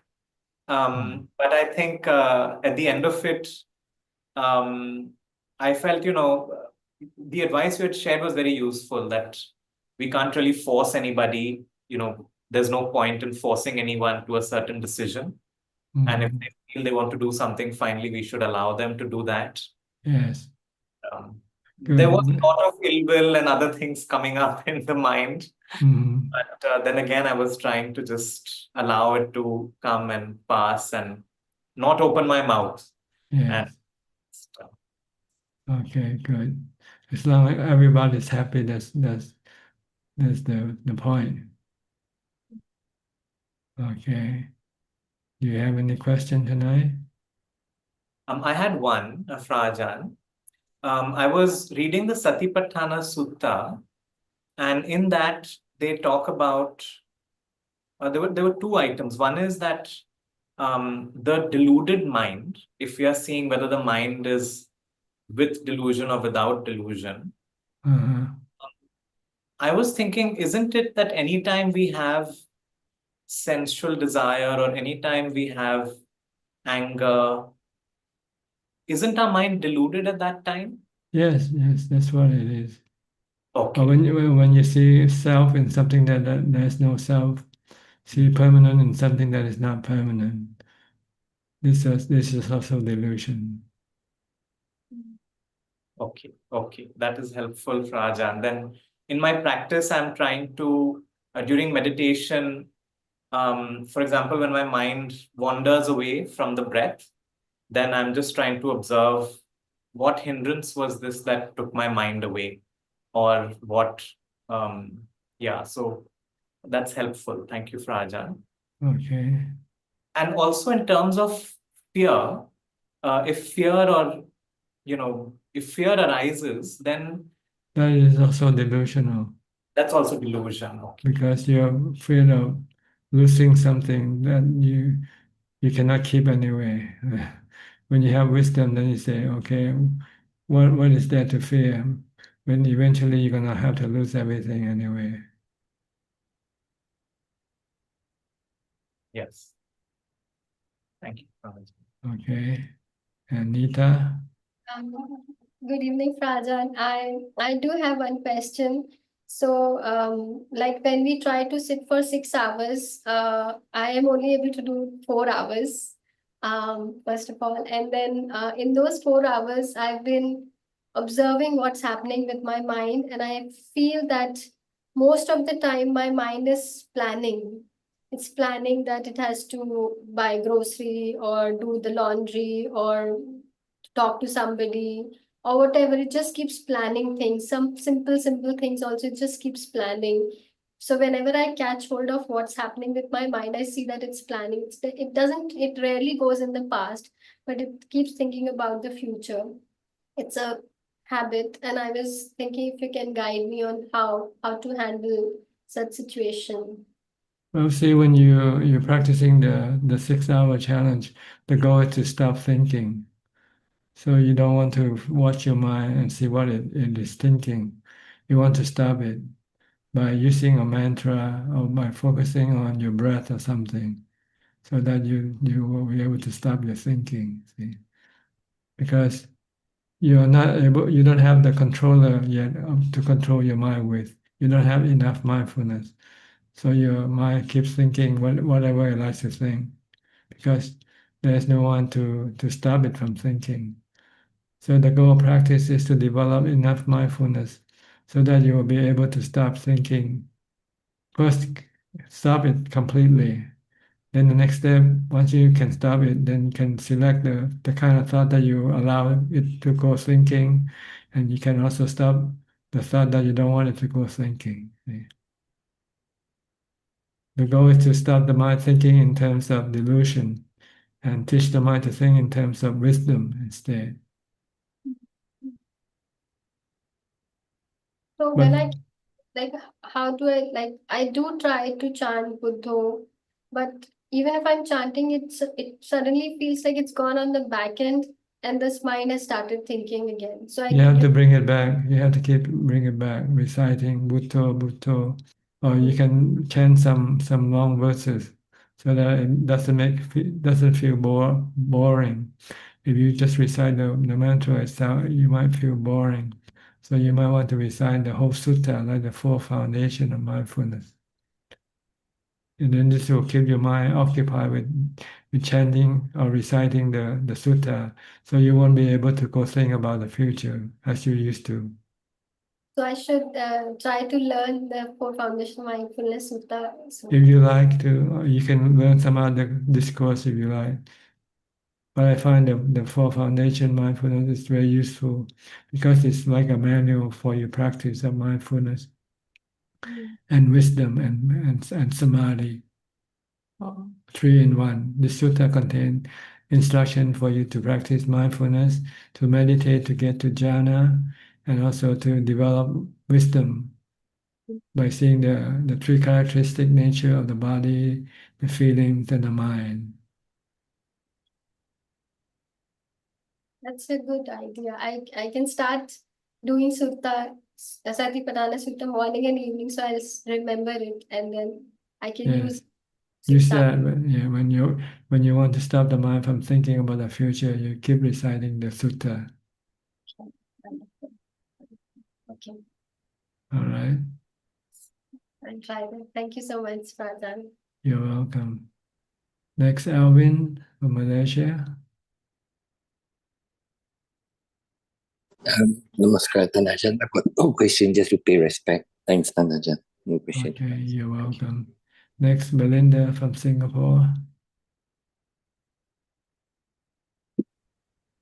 but I think at the end of it, um, I felt, the advice you had shared was very useful, that we can't really force anybody. There's no point in forcing anyone to a certain decision. And if they feel they want to do something, finally, we should allow them to do that. Yes. There was Good. a lot of ill will and other things coming up in the mind. But then again, I was trying to just allow it to come and pass and not open my mouth. Yes. Okay, good. As long as everybody's happy, that's the point. Okay. Do you have any question tonight? I had one, Ajaan. I was reading the Satipatthana Sutta, and in that they talk about there were two items. One is that the deluded mind, if we are seeing whether the mind is with delusion or without delusion, I was thinking, isn't it that anytime we have sensual desire or anytime we have anger, isn't our mind deluded at that time? Yes, that's what it is. Okay. But when you see self in something that there's no self, see permanent in something that is not permanent. This is also delusion. Okay. That is helpful, Rajan. Then in my practice, I'm trying to, during meditation, for example, when my mind wanders away from the breath, then I'm just trying to observe what hindrance was this that took my mind away, or what, so that's helpful. Thank you, Rajan. Okay. And also in terms of fear, if fear or, if fear arises, then that is also delusional. That's also delusion. Okay. Because you're afraid of losing something that you cannot keep anyway. When you have wisdom, then you say, okay, what is there to fear? When eventually you're gonna have to lose everything anyway. Yes. Thank you. Okay. And Nita? Um, Good evening, Frajan. I do have one question. So, like when we try to sit for 6 hours, I am only able to do 4 hours, first of all. And then in those 4 hours, I've been observing what's happening with my mind, and I feel that most of the time my mind is planning. It's planning that it has to buy grocery or do the laundry or talk to somebody or whatever. It just keeps planning things. Some simple things also, it just keeps planning. So whenever I catch hold of what's happening with my mind, I see that it's planning. It doesn't, it rarely goes in the past, but it keeps thinking about the future. It's a habit, and I was thinking if you can guide me on how to handle such situation. Well, see, when you're practicing the 6 hour challenge, the goal is to stop thinking. So you don't want to watch your mind and see what it is thinking. You want to stop it by using a mantra or by focusing on your breath or something, so that you will be able to stop your thinking. See, because you don't have the controller yet to control your mind with. You don't have enough mindfulness. So your mind keeps thinking whatever it likes to think, because there's no one to stop it from thinking. So the goal of practice is to develop enough mindfulness so that you will be able to stop thinking. First, stop it completely. Then the next step, once you can stop it, then you can select the kind of thought that you allow it to go thinking, and you can also stop the thought that you don't want it to go thinking. See? The goal is to stop the mind thinking in terms of delusion and teach the mind to think in terms of wisdom instead. So But when I like, how do I, like, I do try to chant Buddho, but even if I'm chanting, it suddenly feels like it's gone on the back end, and this mind has started thinking again. So you have to bring it back. You have to keep bring it back, reciting Bhutto, Bhutto, or you can chant some long verses so that it doesn't feel boring. If you just recite the mantra itself, you might feel boring. So you might want to recite the whole sutta, like the four foundation of mindfulness. And then this will keep your mind occupied with chanting or reciting the sutta, so you won't be able to go think about the future as you used to. So I should try to learn the four foundation mindfulness sutta. So If you like to, you can learn some other discourse if you like. But I find the four foundation mindfulness is very useful because it's like a manual for your practice of mindfulness and wisdom and samadhi. Three in one. The sutta contains instruction for you to practice mindfulness, to meditate to get to jhana, and also to develop wisdom by seeing the three characteristic nature of the body, the feelings, and the mind. that's a good idea. I can start doing sutta, Satipatthana Sutta morning and evening, so I'll remember it, and then I can Yes. use Use 6 hours. that when you want to stop the mind from thinking about the future, you keep reciting the sutta. Okay, All right. I'll try that. Thank you so much, Pradhan. You're welcome. Next, Alvin from Malaysia. Namaskar, Tanajan. I've got no question, just to pay respect. Thanks, Tanajan. No question. Okay, you're welcome. Next, Belinda from Singapore.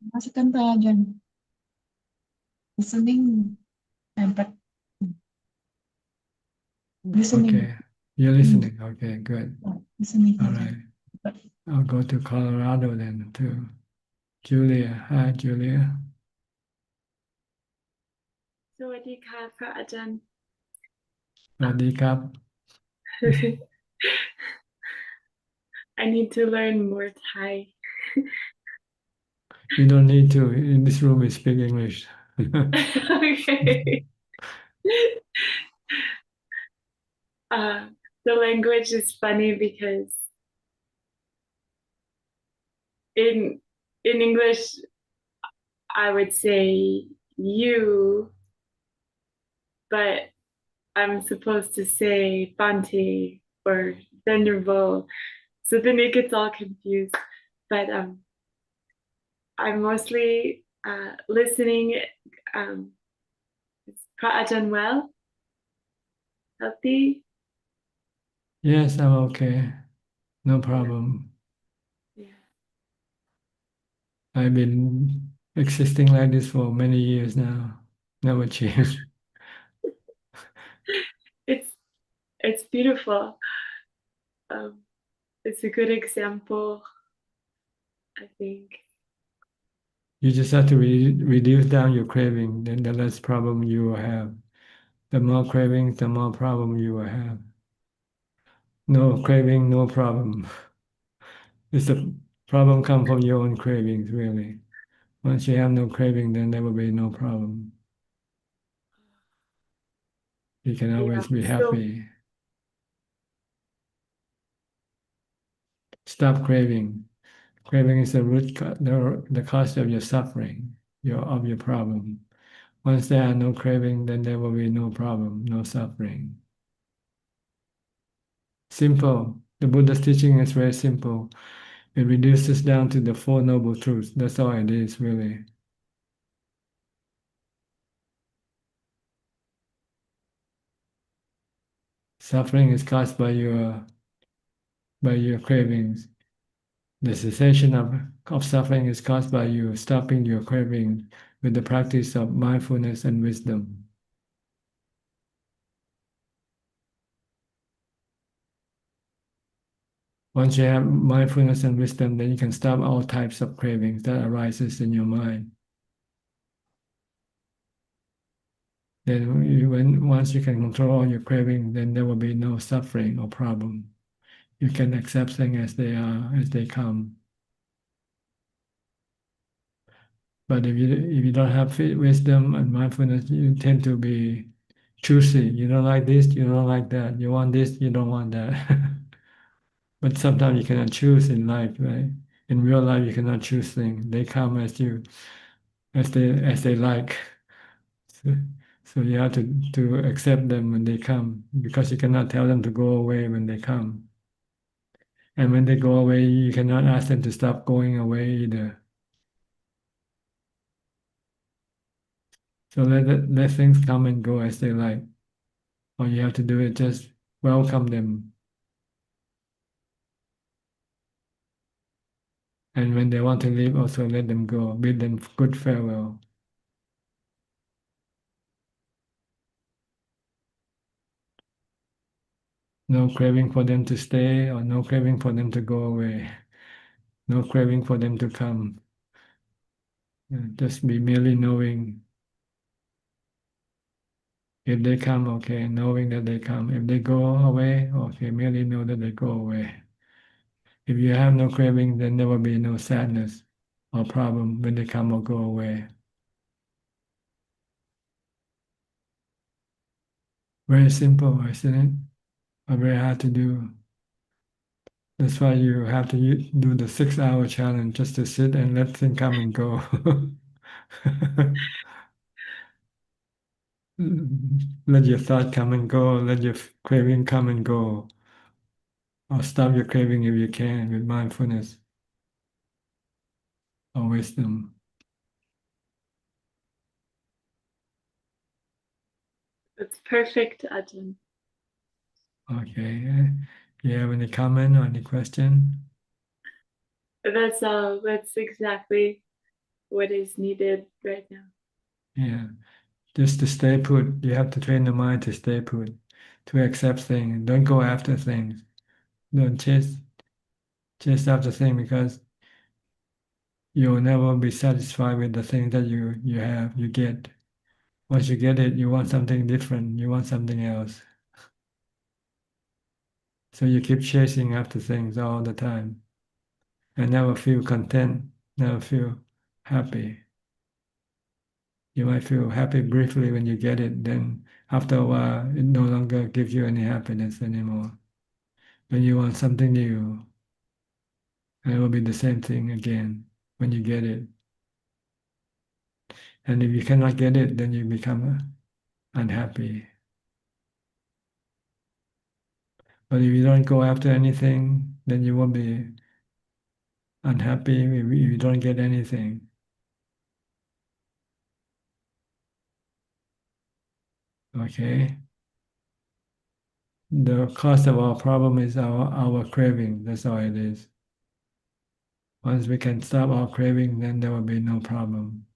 Masukkan Ajaan. Listening and listening. Okay, you're listening. Okay, good. Listening. All right. I'll go to Colorado then to Julia. Hi, Julia. สวัสดีค่ะพระอาจารย์ สวัสดีครับ I need to learn more Thai. You don't need to. In this room, we speak English. Okay. The language is funny because in English, I would say you, but I'm supposed to say Bante or Venerable. So then it gets all confused. But I'm mostly listening. Is Ajaan well? Healthy? Yes, I'm okay. No problem. Yeah. I've been existing like this for many years now. Never changed. It's beautiful. It's a good example, I think. You just have to reduce down your craving, then the less problem you will have. The more craving, the more problem you will have. No craving, no problem. It's the problem come from your own cravings, really. Once you have no craving, then there will be no problem. You can always be happy. Stop craving. Craving is the root, the cause of your suffering, of your problem. Once there are no craving, then there will be no problem, no suffering. Simple. The Buddha's teaching is very simple. It reduces down to the Four Noble Truths. That's all it is, really. Suffering is caused by your cravings. The cessation of suffering is caused by you stopping your craving with the practice of mindfulness and wisdom. Once you have mindfulness and wisdom, then you can stop all types of cravings that arises in your mind. Then once you can control all your craving, then there will be no suffering or problem. You can accept things as they are, as they come. But if you don't have wisdom and mindfulness, you tend to be choosy. You don't like this, you don't like that. You want this, you don't want that. But sometimes you cannot choose in life, right? In real life, you cannot choose things. They come as they like. So you have to accept them when they come because you cannot tell them to go away when they come. And when they go away, you cannot ask them to stop going away either. So let things come and go as they like. All you have to do is just welcome them. And when they want to leave, also let them go. Bid them good farewell. No craving for them to stay or no craving for them to go away. No craving for them to come. Just be merely knowing if they come, okay, knowing that they come. If they go away, okay, merely know that they go away. If you have no craving, then there will be no sadness or problem when they come or go away. Very simple, isn't it? But very hard to do. That's why you have to do the 6 hour challenge just to sit and let things come and go. Let your thought come and go, let your craving come and go. Or stop your craving if you can with mindfulness or wisdom. That's perfect, Ajahn. Okay. You have any comment or any question? That's all. That's exactly what is needed right now. Yeah. Just to stay put. You have to train the mind to stay put, to accept things. Don't go after things. Don't chase after things because you'll never be satisfied with the thing that you get. Once you get it, you want something different. You want something else. So you keep chasing after things all the time and never feel content, never feel happy. You might feel happy briefly when you get it, then after a while, it no longer gives you any happiness anymore. When you want something new, and it will be the same thing again when you get it. And if you cannot get it, then you become unhappy. But if you don't go after anything, then you won't be unhappy if you don't get anything. Okay? The cause of our problem is our craving. That's all it is. Once we can stop our craving, then there will be no problem.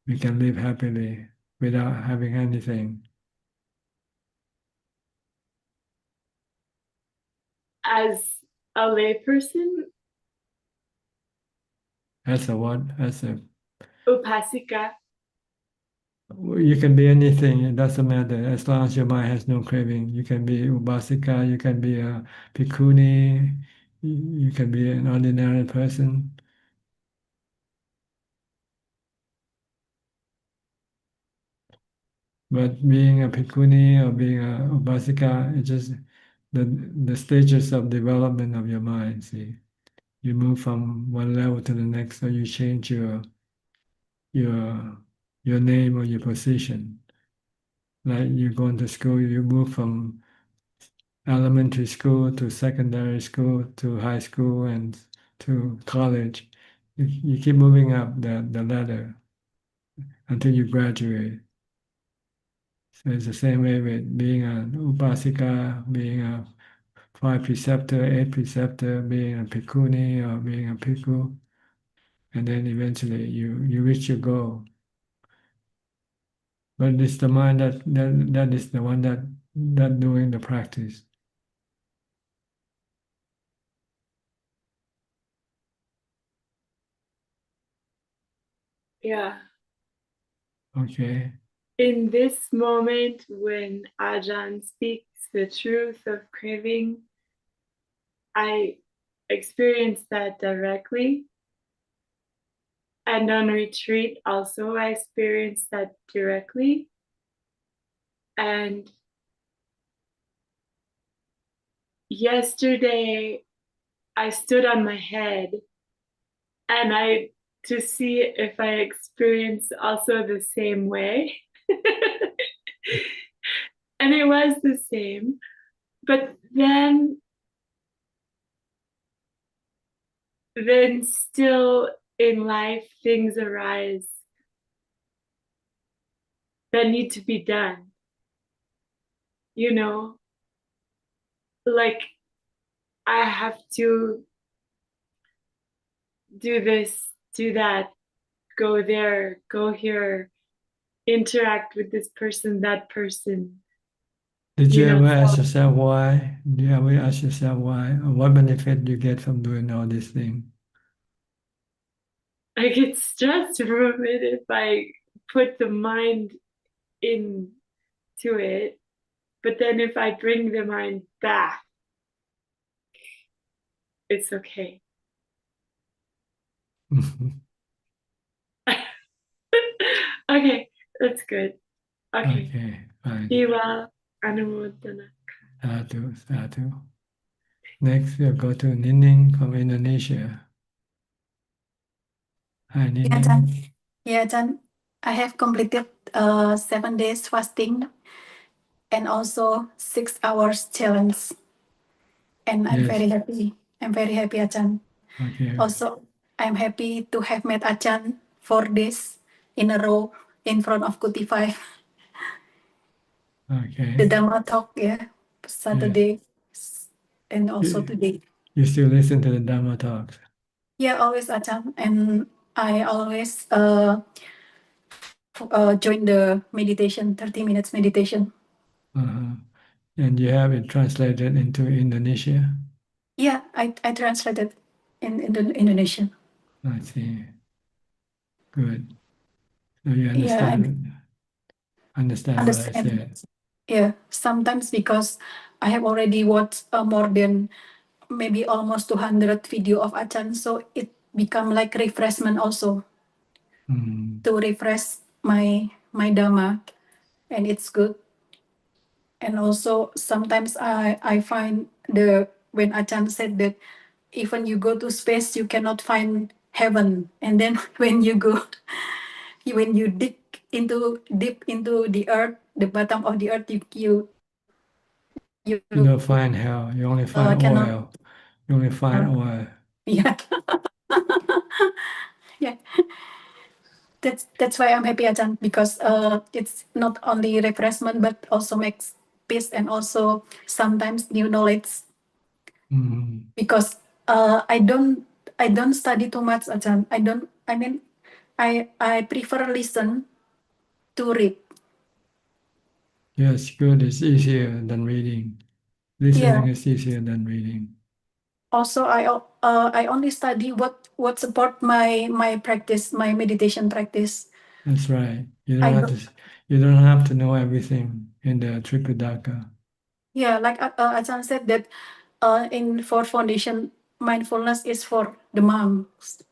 We can live happily without having anything. As a layperson, That's a what? That's a upasika, you can be anything, it doesn't matter, as long as your mind has no craving. You can be Ubasika, you can be a Bhikkhuni, you can be an ordinary person. But being a Bhikkhuni or being a Ubasika, it's just the stages of development of your mind, see. You move from one level to the next, so you change your your name or your position. Like you go into school, you move from elementary school to secondary school to high school and to college. You keep moving up the ladder until you graduate. So it's the same way with being an upasika, being a five preceptor, eight preceptor, being a bhikkhuni or being a bhikkhu, and then eventually you reach your goal. But it's the mind that is the one that doing the practice. yeah. Okay. In this moment when Ajahn speaks the truth of craving, I experience that directly. And on retreat also, I experienced that directly. And yesterday, I stood on my head and I to see if I experienced also the same way. And it was the same. But then still in life things arise that need to be done. You know, like I have to do this, do that, go there, go here, interact with this person, that person. Did you You know, ever ask yourself why? Do you ever ask yourself why? Or what benefit you get from doing all these things? I get stressed from it if I put the mind into it. But then if I bring the mind back, it's okay. Okay, that's good. Okay. Okay, fine. Iwa Anumodana. Sadhu, sadhu. Next, we'll go to Nining from Indonesia. Hi, Yeah, Nining. Ajahn. Yeah, Ajahn. I have completed 7 days fasting and also 6 hours challenge. And I'm Yes. very happy. I'm very happy, Ajahn. Okay. Also, I'm happy to have met Ajahn 4 days in a row in front of Kuti 5. Okay. The Dhamma talk, yeah, Saturday and also You, today. you still listen to the Dhamma talks? Yeah, always Ajahn. And I always join the meditation, 30 minutes meditation. Uh-huh. And you have it translated into Indonesia? Yeah, I translated in Indonesian. I see. Good. So you Yeah, understand what I understand. said. Yeah, sometimes because I have already watched more than maybe almost 200 video of Ajahn, so it become like refreshment also to refresh my Dhamma, and it's good. And also sometimes I find when Ajahn said that even you go to space you cannot find heaven, and then when you go when you dig deep into the earth, the bottom of the earth, You don't find hell. You only find cannot. oil. You only find oil. Yeah. Yeah. That's why I'm happy, Ajahn, because it's not only refreshment but also makes peace and also sometimes new knowledge. Because I don't study too much, Ajahn. I prefer listen to read. Yes, good. It's easier than reading. Listening is easier than reading. Also, I only study what support my practice, my meditation practice. That's right. You don't have to know everything in the Tripitaka. Yeah, like Ajahn said that in for foundation, mindfulness is for the monks.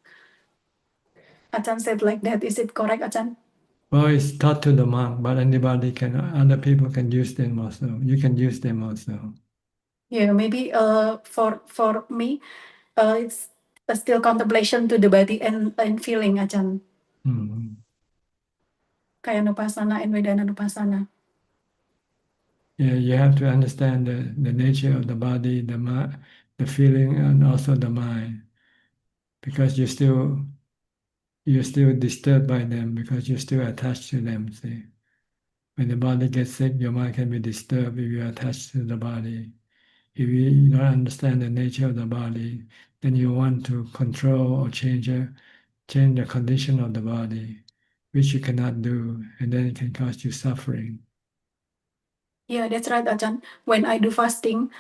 Ajahn said like that. Is it correct, Ajahn? Well, it's taught to the monk, but other people can use them also. You can use them also. Yeah, maybe for me, it's still contemplation to the body and feeling, Ajahn. Kaya Nupasana and Vedana Nupasana. Yeah, you have to understand the nature of the body, the feeling, and also the mind, because you're still disturbed by them because you're still attached to them. See, when the body gets sick, your mind can be disturbed if you're attached to the body. If you don't understand the nature of the body, then you want to control or change the condition of the body, which you cannot do, and then it can cause you suffering. Yeah, that's right, Ajahn. When I do fasting,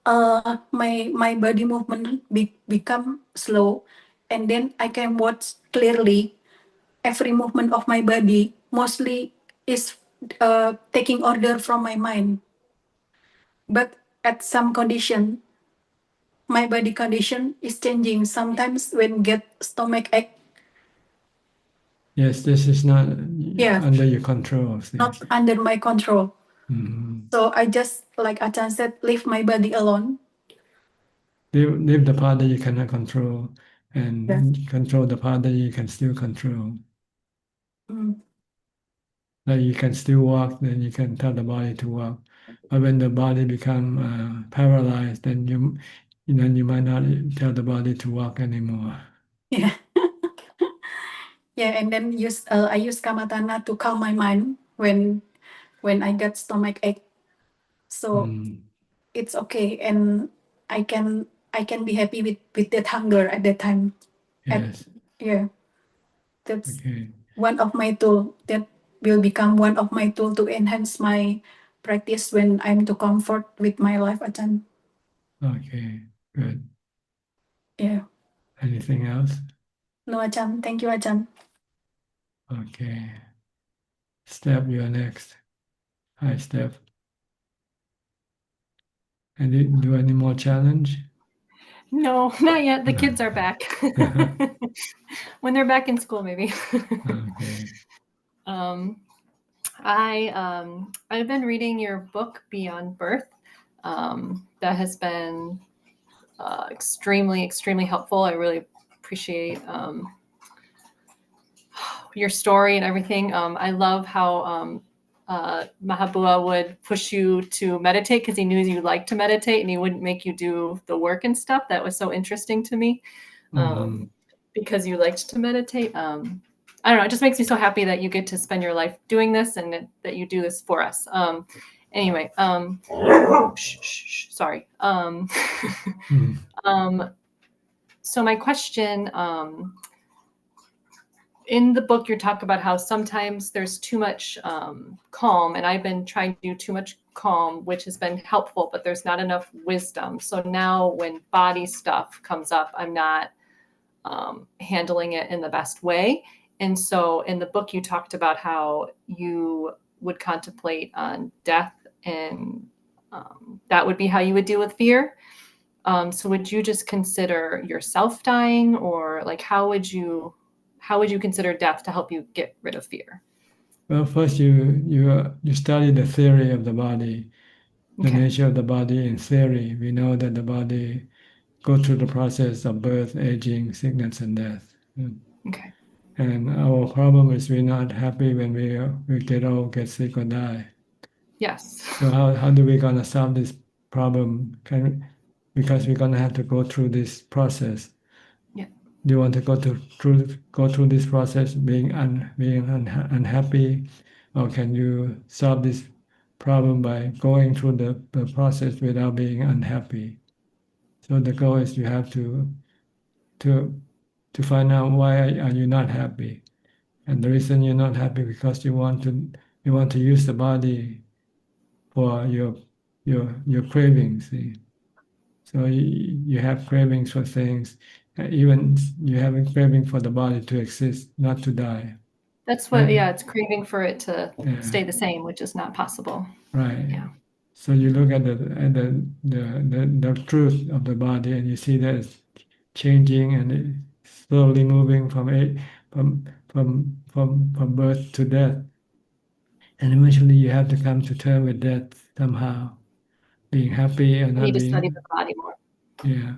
my body movement become slow, and then I can watch clearly every movement of my body. Mostly is taking order from my mind, but at some condition, my body condition is changing. Sometimes when get stomach ache. Yes, this is not under your control. See? Not under my control. So I just, like Ajahn said, leave my body alone. Leave the part that you cannot control and control the part that you can still control. Like you can still walk, then you can tell the body to walk. But when the body become paralyzed, then you might not tell the body to walk anymore. Yeah. Yeah, and then I use Kamatana to calm my mind when I get stomach ache. So it's okay, and I can be happy with that hunger at that time. Yes. That's one of my tool that will become one of my tool to enhance my practice when I'm to comfort with my life, Ajahn. Okay, good. Yeah. Anything else? No, Ajahn. Thank you, Ajahn. Okay. Steph, you're next. Hi, Steph. And do any more challenge? No, not yet. The kids are back. When they're back in school, maybe. Okay. I've been reading your book Beyond Birth. That has been extremely, extremely helpful. I really appreciate your story and everything. I love how Mahabua would push you to meditate because he knew you liked to meditate and he wouldn't make you do the work and stuff. That was so interesting to me because you liked to meditate. I don't know. It just makes me so happy that you get to spend your life doing this and that you do this for us. Anyway, sorry. So my question, in the book, you talk about how sometimes there's too much calm, and I've been trying to do too much calm, which has been helpful, but there's not enough wisdom. So now when body stuff comes up, I'm not handling it in the best way. And so in the book, you talked about how you would contemplate on death and that would be how you would deal with fear. So would you just consider yourself dying, or like how would you consider death to help you get rid of fear? Well, first you study the theory of the body, the nature of the body in theory. We know that the body go through the process of birth, aging, sickness, and death. Okay. And our problem is we're not happy when we get old, get sick, or die. Yes. So how do we gonna solve this problem? Because we're gonna have to go through this process. Yeah. Do you want to go through this process being unhappy, or can you solve this problem by going through the process without being unhappy? So the goal is you have to find out why are you not happy, and the reason you're not happy because you want to use the body for your cravings. See? So you have cravings for things, even you have a craving for the body to exist, not to die. That's what, Right? yeah, it's craving for it to Yeah. stay the same, which is not possible. Right. Yeah. So you look at the truth of the body, and you see that it's changing and it's slowly moving from birth to death, and eventually you have to come to terms with death somehow, being happy and You not need to study being. the body more. Yeah.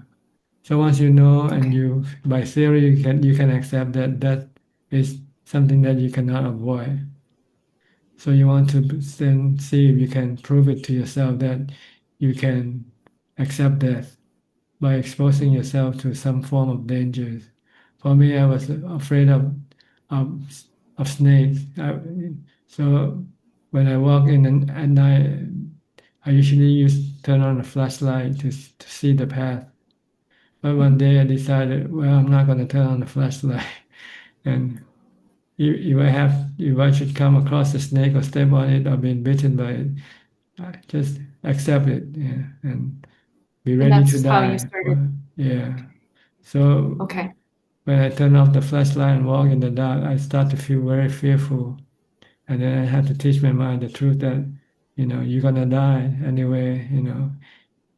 So once you know and you, by theory, you can accept that that is something that you cannot avoid. So you want to then see if you can prove it to yourself that you can accept death by exposing yourself to some form of dangers. For me, I was afraid of, of snakes. So when I walk in at night, I usually turn on a flashlight to see the path. But one day I decided, well, I'm not going to turn on the flashlight. And if I should come across a snake or step on it or being bitten by it, I just accept it, yeah, and be And ready to that's how you die. started. Yeah. So Okay. when I turn off the flashlight and walk in the dark, I start to feel very fearful. And then I have to teach my mind the truth that, you're gonna die anyway,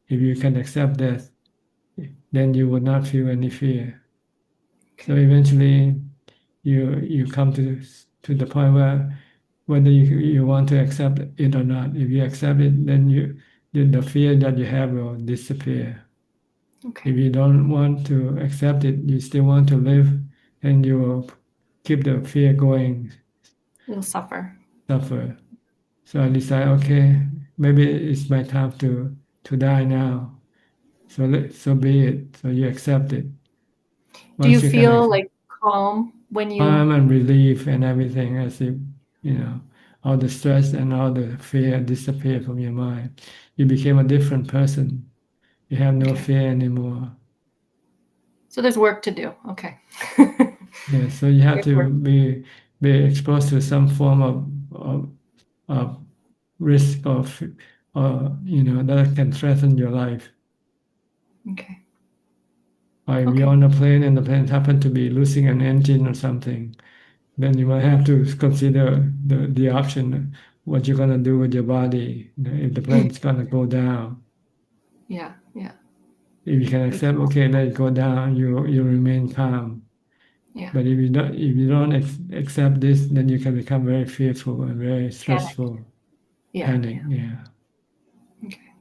if you can accept death, then you would not feel any fear. So eventually you come to the point where whether you want to accept it or not, if you accept it, then the fear that you have will disappear. Okay. If you don't want to accept it, you still want to live, then you will keep the fear going, You'll suffer. suffer. So I decide, okay, maybe it's my time to die now. So be it. So you accept it. Do you Once you can feel accept like calm when you? calm and relief and everything, as if all the stress and all the fear disappear from your mind. You became a different person. You have no fear anymore. So there's work to do. Okay. Yeah, so you have There's work. to be exposed to some form of risk that can threaten your life. Okay. Or if you're on a plane and the plane happen to be losing an engine or something, then you might have to consider the option, what you're gonna do with your body, if the plane's gonna go down. Yeah. Yeah. If you can accept, okay, let it go down, you remain calm. Yeah. But if you don't accept this, then you can become very fearful and very stressful. Yeah. Panic, yeah. Okay.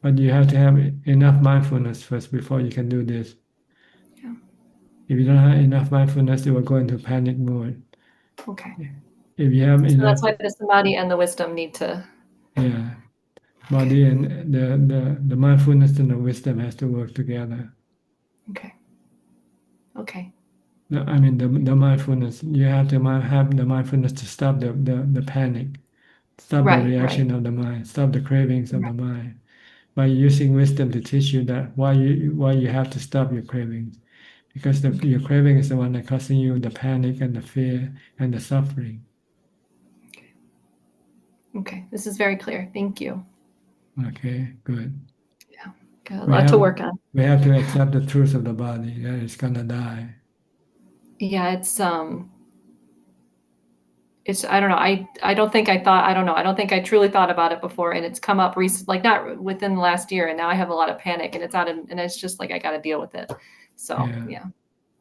But you have to have enough mindfulness first before you can do this. Yeah. If you don't have enough mindfulness, you will go into panic mode. Okay. If you have So enough, that's why the samadhi and the wisdom need to. yeah, body and the mindfulness and the wisdom has to work together. Okay. Okay. I mean the mindfulness. You have to have the mindfulness to stop the panic, stop the Right. reaction of the mind, stop the cravings of the mind. By using wisdom to teach you that why you have to stop your cravings, because your craving is the one that causing you the panic and the fear and the suffering. Okay. This is very clear. Thank you. Okay, good. Yeah. Got a lot to work on. We have to accept the truth of the body that it's gonna die. Yeah, it's, I don't know. I don't think I don't know. I don't think I truly thought about it before, and it's come up recent, like not within the last year. And now I have a lot of panic, and and it's just like, I got to deal with it. So yeah,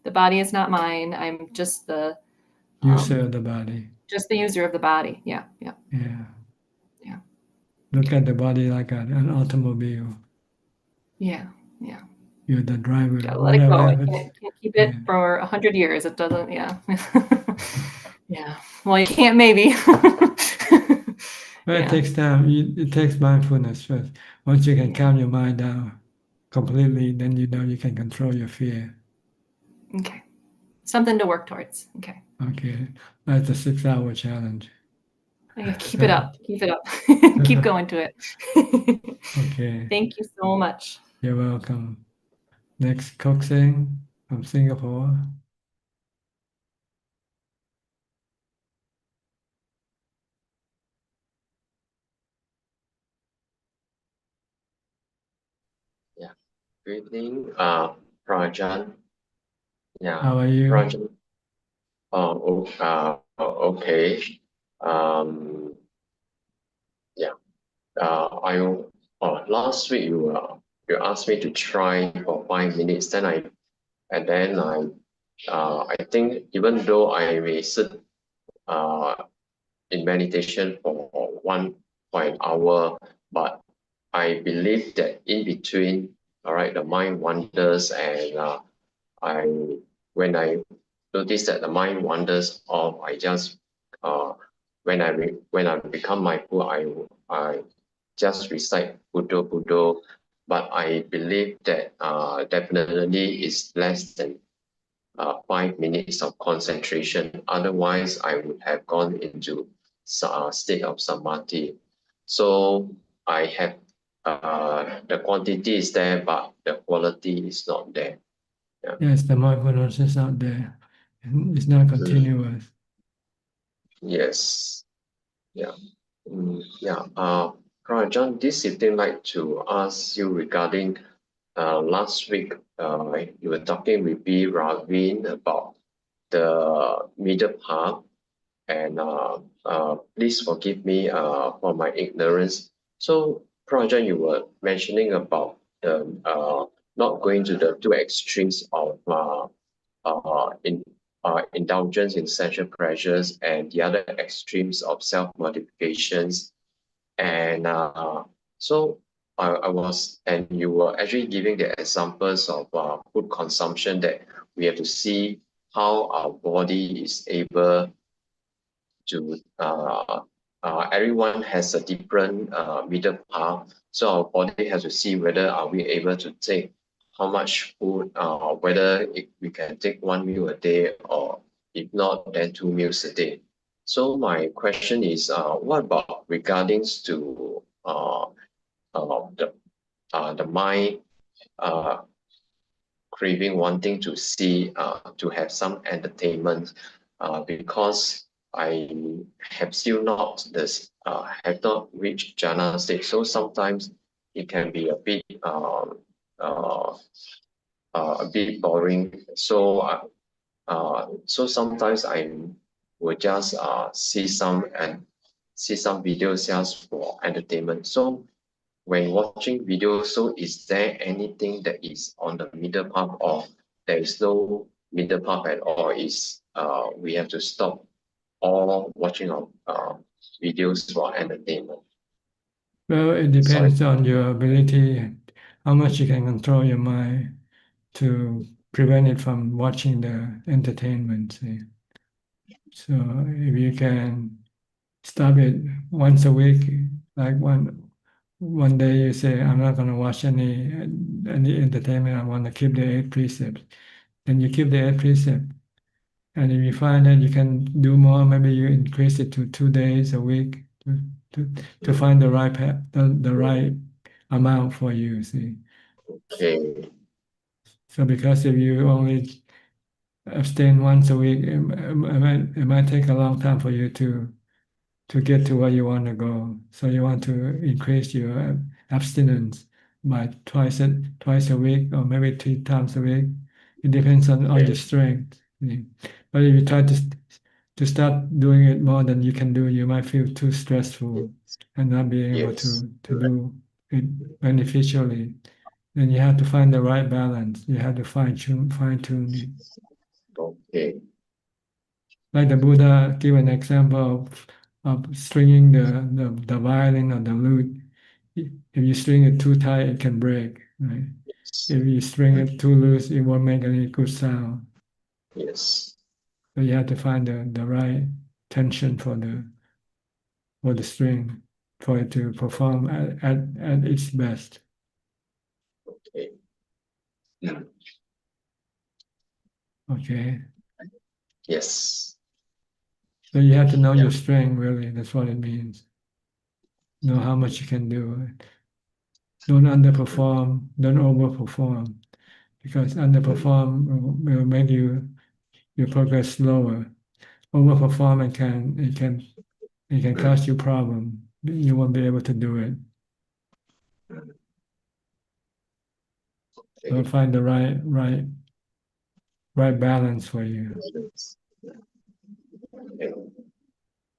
the body is not mine. I'm just the user of the body. just the user of the body. Yeah. Yeah. Yeah. Look at the body like an automobile. Yeah. You're the driver. Gotta let it go. I happens. can't keep it for 100 years. It doesn't. Yeah. Yeah. Well, you can't maybe. But it takes time. It takes mindfulness first. Once you can calm your mind down completely, then you know you can control your fear. Okay. Something to work towards. Okay. Okay. That's a 6-hour challenge. Okay, keep it up. Keep it up. Keep going to it. Okay. Thank you so much. You're welcome. Next, Koksing from Singapore. Yeah. Good evening, Ajaan. Yeah. How are you? Ajaan. Okay. Yeah. Last week you asked me to try for 5 minutes. I think even though I may sit in meditation for an hour, but I believe that in between, all right, the mind wanders, and I when I notice that the mind wanders off, I just when I become mindful, I just recite Buddha Buddha, but I believe that definitely is less than 5 minutes of concentration. Otherwise, I would have gone into state of samadhi. So I have the quantity is there, but the quality is not there. Yeah. Yes, the mindfulness is out there. It's not continuous. Yes. Yeah. Yeah. John, this evening I'd like to ask you regarding last week, you were talking with B. Ravin about the middle path, and please forgive me for my ignorance. So, Prajan, you were mentioning about the not going to the two extremes of indulgence in sensual pleasures and the other extremes of self-modifications. And and you were actually giving the examples of food consumption, that we have to see how our body is able to, everyone has a different middle path. So our body has to see whether are we able to take how much food, whether we can take 1 meal a day, or if not, then 2 meals a day. So my question is, what about regarding to the mind craving, wanting to see, to have some entertainment, because I have still not have not reached jhana state. So sometimes it can be a bit boring. So sometimes I will just see some videos just for entertainment. So when watching videos, so is there anything that is on the middle path, or there is no middle path at all? Is we have to stop all watching of videos for entertainment? Well, it depends on your ability, how much you can control your mind to prevent it from watching the entertainment. See? So if you can stop it once a week, like one day you say, I'm not going to watch any entertainment, I want to keep the 8 precepts. Then you keep the 8 precepts. And if you find that you can do more, maybe you increase it to 2 days a week to find the right the right amount for you. See. Okay. So because if you only abstain once a week, it might take a long time for you to get to where you want to go. So you want to increase your abstinence by twice a week, or maybe 3 times a week. It depends on your strength. But if you try to start doing it more than you can do, you might feel too stressful and not being able Yes. to do it beneficially. Then you have to find the right balance. You have to fine tune it. Okay. Like the Buddha give an example of stringing the violin or the lute. If you string it too tight, it can break, right? If you string it too loose, it won't make any good sound. Yes. So you have to find the right tension for the string for it to perform at its best. Okay. Okay. Yes. So you have to know your strength, really. That's what it means. Know how much you can do. Don't underperform, don't overperform, because underperform will make your progress slower. Overperform it can cause you problem. You won't be able to do it. So find the right balance for you.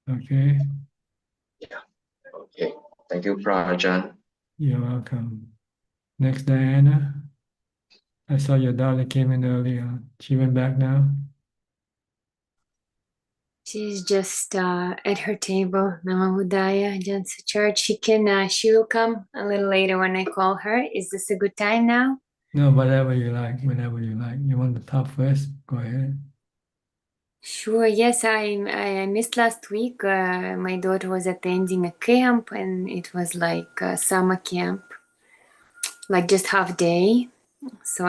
Okay. Yeah. Okay. Thank you, Ajaan. You're welcome. Next, Diana. I saw your daughter came in earlier. She went back now. She's just at her table. Nama Budaya, Ajaan Suchart. She will come a little later when I call her. Is this a good time now? No, whatever you like, whenever you like. You want the top first? Go ahead. Sure. Yes, I missed last week. My daughter was attending a camp, and it was like a summer camp, like just half day. So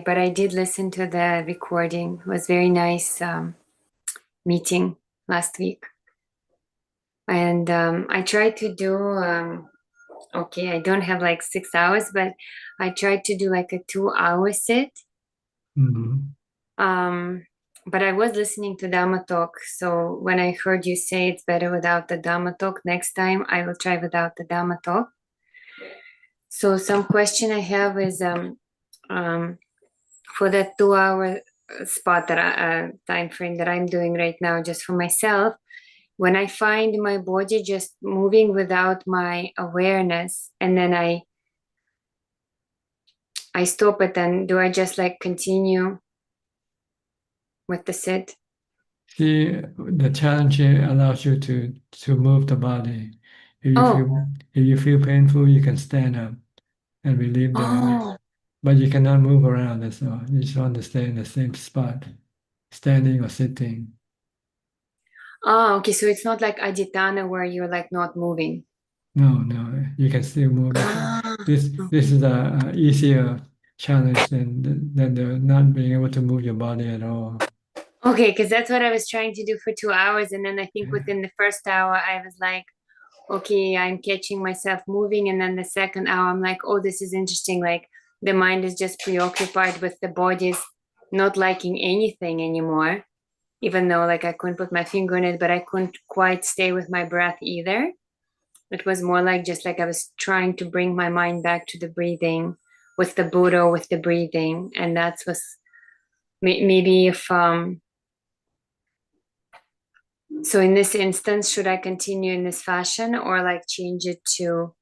but I did listen to the recording. It was very nice meeting last week, and I tried to do. Okay, I don't have like 6 hours, but I tried to do like a 2 hour sit. But I was listening to Dhamma talk. So when I heard you say it's better without the Dhamma talk, next time I will try without the Dhamma talk. So some question I have is for that 2 hour spot that time frame that I'm doing right now, just for myself. When I find my body just moving without my awareness, and then I stop it, and do I just like continue with the sit? See, the challenge here allows you to move the body. If you feel painful, you can stand up and relieve but you cannot move around. That's all. You just want to stay in the same spot, standing or sitting. Oh, okay. So it's not like Aditana where you're like not moving. No, you can still move. This is a easier challenge than the not being able to move your body at all. Okay, because that's what I was trying to do for 2 hours. And then I think within the first hour, I was like, okay, I'm catching myself moving. And then the second hour, I'm like, oh, this is interesting. Like the mind is just preoccupied with the body's not liking anything anymore, even though like I couldn't put my finger on it, but I couldn't quite stay with my breath either. It was more like just like I was trying to bring my mind back to the breathing with the Buddha, with the breathing. And that was maybe if, so in this instance, should I continue in this fashion or like change it to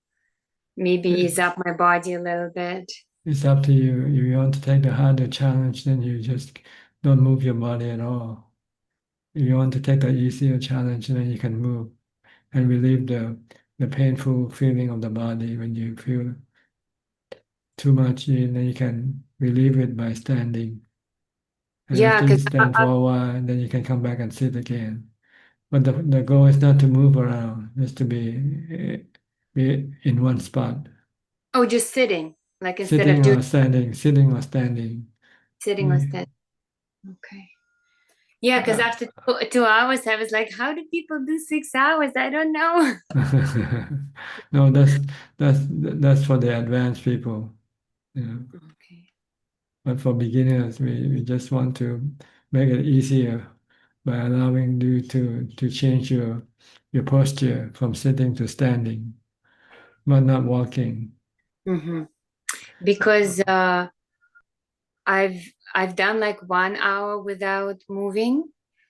maybe ease up my body a little bit? It's up to you. If you want to take the harder challenge, then you just don't move your body at all. If you want to take the easier challenge, then you can move and relieve the painful feeling of the body when you feel too much in, then you can relieve it by standing. And Yeah, after you stand for a while, then you can come back and sit again. But the goal is not to move around, just to be in one spot. oh, just sitting, like instead Sitting of doing or standing, sitting or standing. sitting or standing. Okay. Yeah, because after 2 hours, I was like, how do people do 6 hours? I don't know. No, that's for the advanced people. You know. Okay. But for beginners, we just want to make it easier by allowing you to change your posture from sitting to standing, but not walking. Mm-hmm. Because I've done like 1 hour without moving,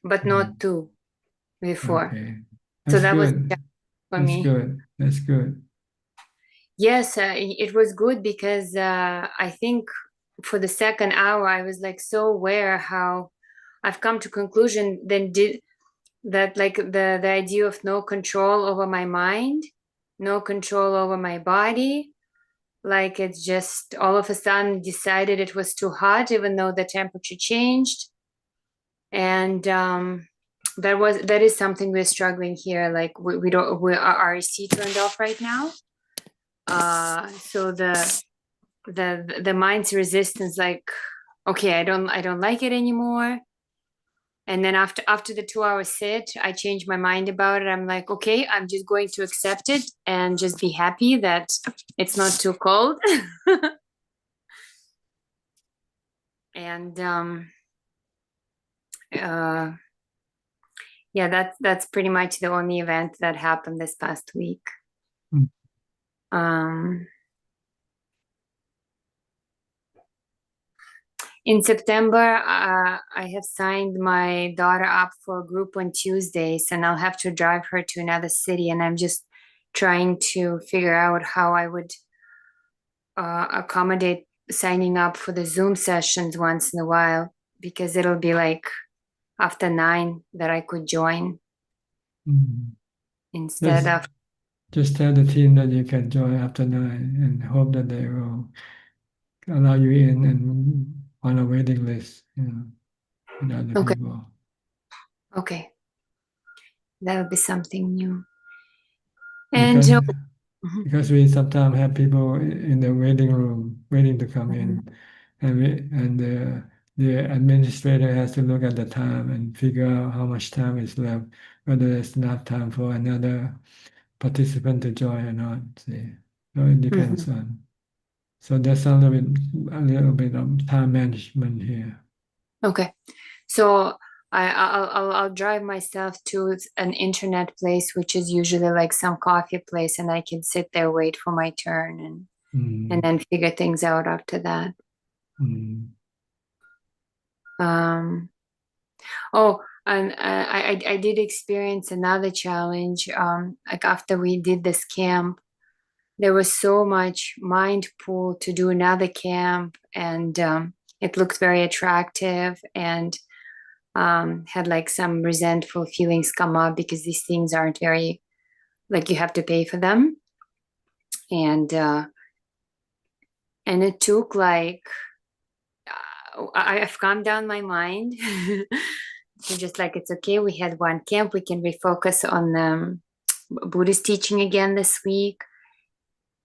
but not two. before. Okay. So That's that was good. for That's me. good. That's good. Yes, it was good because I think for the second hour I was like so aware how I've come to conclusion then did that, like the idea of no control over my mind, no control over my body, like it's just all of a sudden decided it was too hot even though the temperature changed. And that is something we're struggling here. Like we don't, our REC turned off right now. So the mind's resistance, like, okay, I don't like it anymore. And then after the 2 hour sit, I changed my mind about it. I'm like, okay, I'm just going to accept it and just be happy that it's not too cold. And yeah, that's pretty much the only event that happened this past week. In September, I have signed my daughter up for a group on Tuesdays, and I'll have to drive her to another city. And I'm just trying to figure out how I would accommodate signing up for the Zoom sessions once in a while, because it'll be like after 9 that I could join instead of. Just tell the team that you can join after 9 and hope that they will allow you in and on a waiting list, with other people. Okay. That would be something new. Because, And because we sometimes have people in the waiting room waiting to come in, and the administrator has to look at the time and figure out how much time is left, whether there's enough time for another participant to join or not. See, so it depends on. So there's a little bit of time management here. Okay, so I'll drive myself to an internet place, which is usually like some coffee place, and I can sit there, wait for my turn, and then figure things out after that. Oh, and I did experience another challenge. Like after we did this camp, there was so much mind pull to do another camp, and it looked very attractive, and had like some resentful feelings come up because these things aren't very, like, you have to pay for them, and it took like I've calmed down my mind. So just like, it's okay, we had one camp, we can refocus on Buddhist teaching again this week.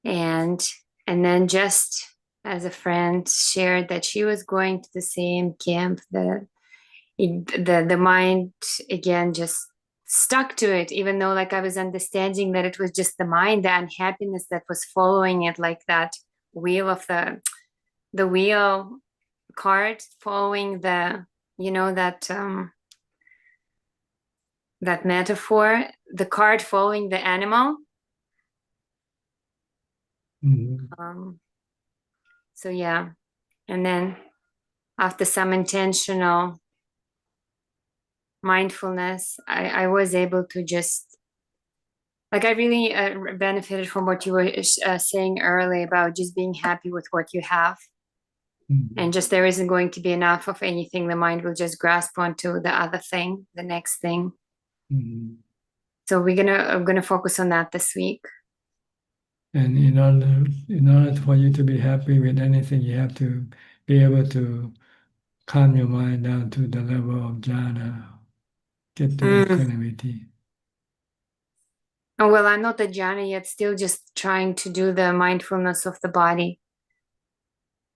And then just as a friend shared that she was going to the same camp, the mind again just stuck to it, even though like I was understanding that it was just the mind, the unhappiness that was following it, like that wheel of the wheel cart following the, that metaphor, the cart following the animal. So yeah, and then after some intentional mindfulness, I was able to just, like, I really benefited from what you were saying earlier about just being happy with what you have. And just there isn't going to be enough of anything. The mind will just grasp onto the other thing, the next thing. So I'm gonna focus on that this week. And in order for you to be happy with anything, you have to be able to calm your mind down to the level of jhana, get to equanimity. Oh, well, I'm not a jhana yet, still just trying to do the mindfulness of the body.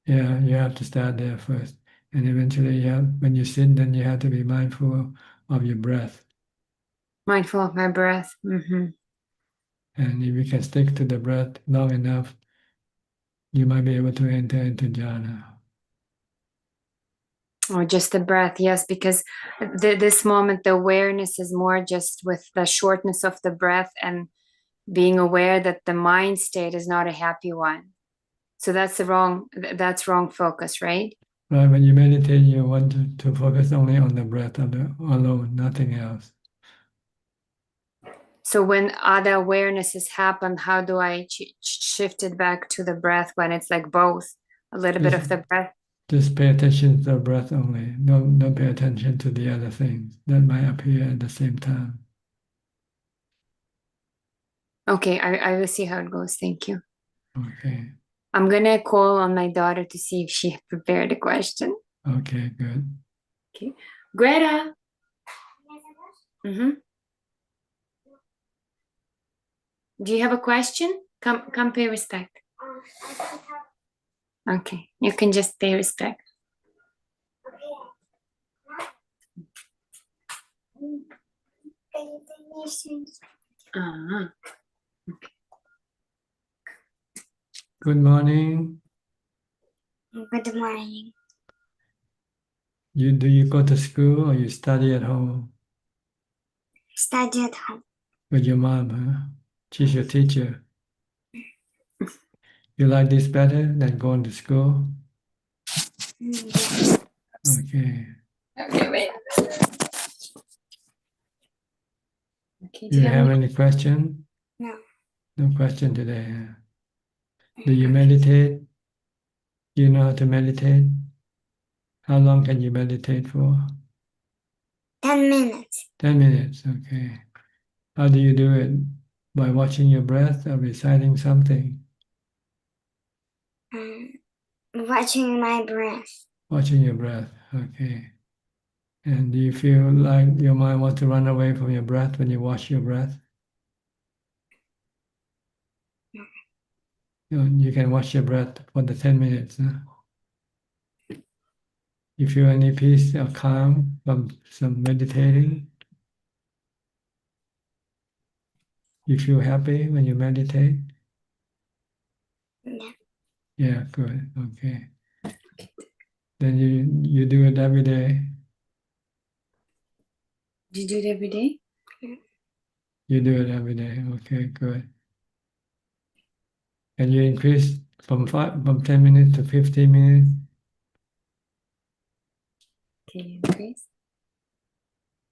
Yeah, you have to start there first. And eventually, when you sit, then you have to be mindful of your breath. Mindful of my breath. And if you can stick to the breath long enough, you might be able to enter into jhana. Or just the breath, yes, because this moment, the awareness is more just with the shortness of the breath and being aware that the mind state is not a happy one. So that's wrong focus, right? Right, when you meditate, you want to focus only on the breath alone, nothing else. So when other awarenesses happen, how do I shift it back to the breath when it's like both, a little bit of the breath? Just pay attention to the breath only. Don't pay attention to the other things that might appear at the same time. Okay, I will see how it goes. Thank you. Okay. I'm gonna call on my daughter to see if she prepared a question. Okay, good. Okay, Greta. Do you have a question? Come pay respect. Okay, you can just pay respect. Uh-huh. Good morning. Good morning. Do you go to school or you study at home? Study at home. With your mom, huh? She's your teacher. You like this better than going to school? Yes. Okay. Okay, wait. Okay, Do you have any question? No. No question today. Do you meditate? Do you know how to meditate? How long can you meditate for? 10 minutes. 10 minutes, okay. How do you do it? By watching your breath or reciting something? Watching my breath. Watching your breath, okay. And do you feel like your mind wants to run away from your breath when you watch your breath? You can watch your breath for the 10 minutes. Huh? You feel any peace or calm from some meditating? You feel happy when you meditate? Yeah. Yeah, good. Okay. Then you do it every day? Do you do it every day? You do it every day. Okay, good. Can you increase from 10 minutes to 15 minutes? Can you increase?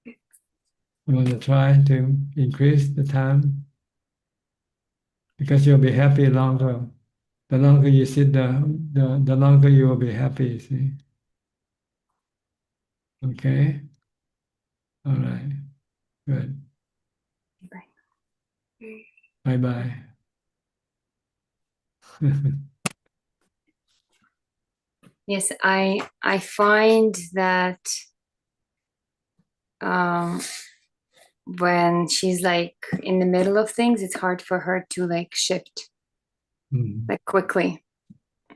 You want to try to increase the time? Because you'll be happy longer. The longer you sit, the longer you will be happy, see? Okay? All right. Good. Bye-bye. Yes, I find that when she's like in the middle of things, it's hard for her to like shift like quickly.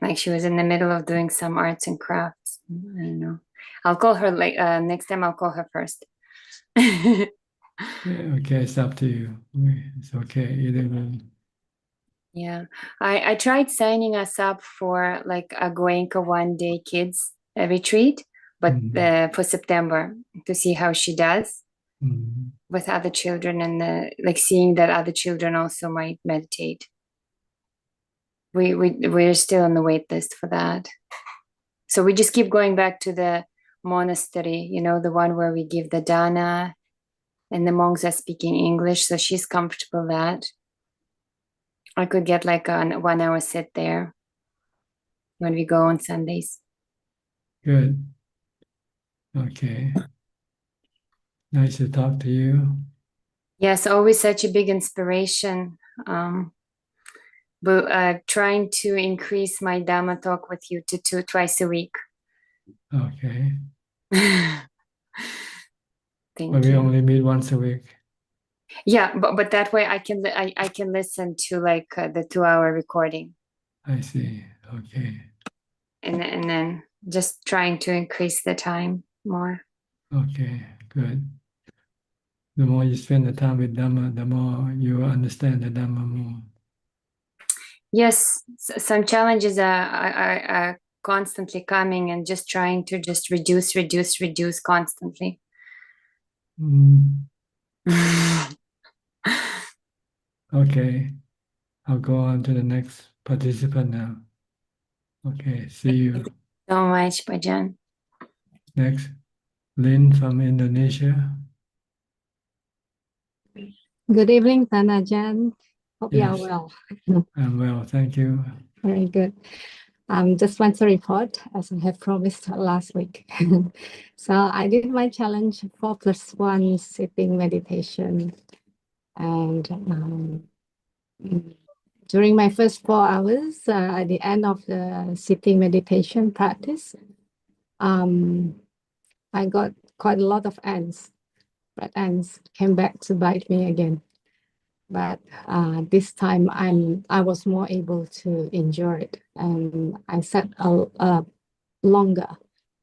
Like she was in the middle of doing some arts and crafts. I don't know. I'll call her like next time. I'll call her first. Yeah, okay, it's up to you. It's okay, either way. Yeah, I tried signing us up for like a Goenka one day kids retreat, but for September to see how she does with other children and like seeing that other children also might meditate. We're still on the wait list for that. So we just keep going back to the monastery, you know, the one where we give the Jhana and the monks are speaking English. So she's comfortable that. I could get like a 1 hour sit there when we go on Sundays. Good. Okay. Nice to talk to you. Yes, always such a big inspiration. But trying to increase my Dhamma talk with you to twice a week. Okay. Thank But we you. only meet once a week. Yeah, but that way I can listen to like the 2 hour recording. I see. Okay. And then just trying to increase the time more. Okay, good. The more you spend the time with Dhamma, the more you understand the Dhamma more. Yes, some challenges are constantly coming and just trying to just reduce constantly. Okay, I'll go on to the next participant now. Okay, see you. So much, Ajaan. Next, Lynn from Indonesia. Good evening, Ajaan. Hope you are Yes, well. I'm well, thank you. Very good. Just want to report, as I have promised last week. So I did my challenge 4+1 sitting meditation. And during my first 4 hours, at the end of the sitting meditation practice, I got quite a lot of ants. Red ants came back to bite me again. But this time I was more able to enjoy it, and I sat longer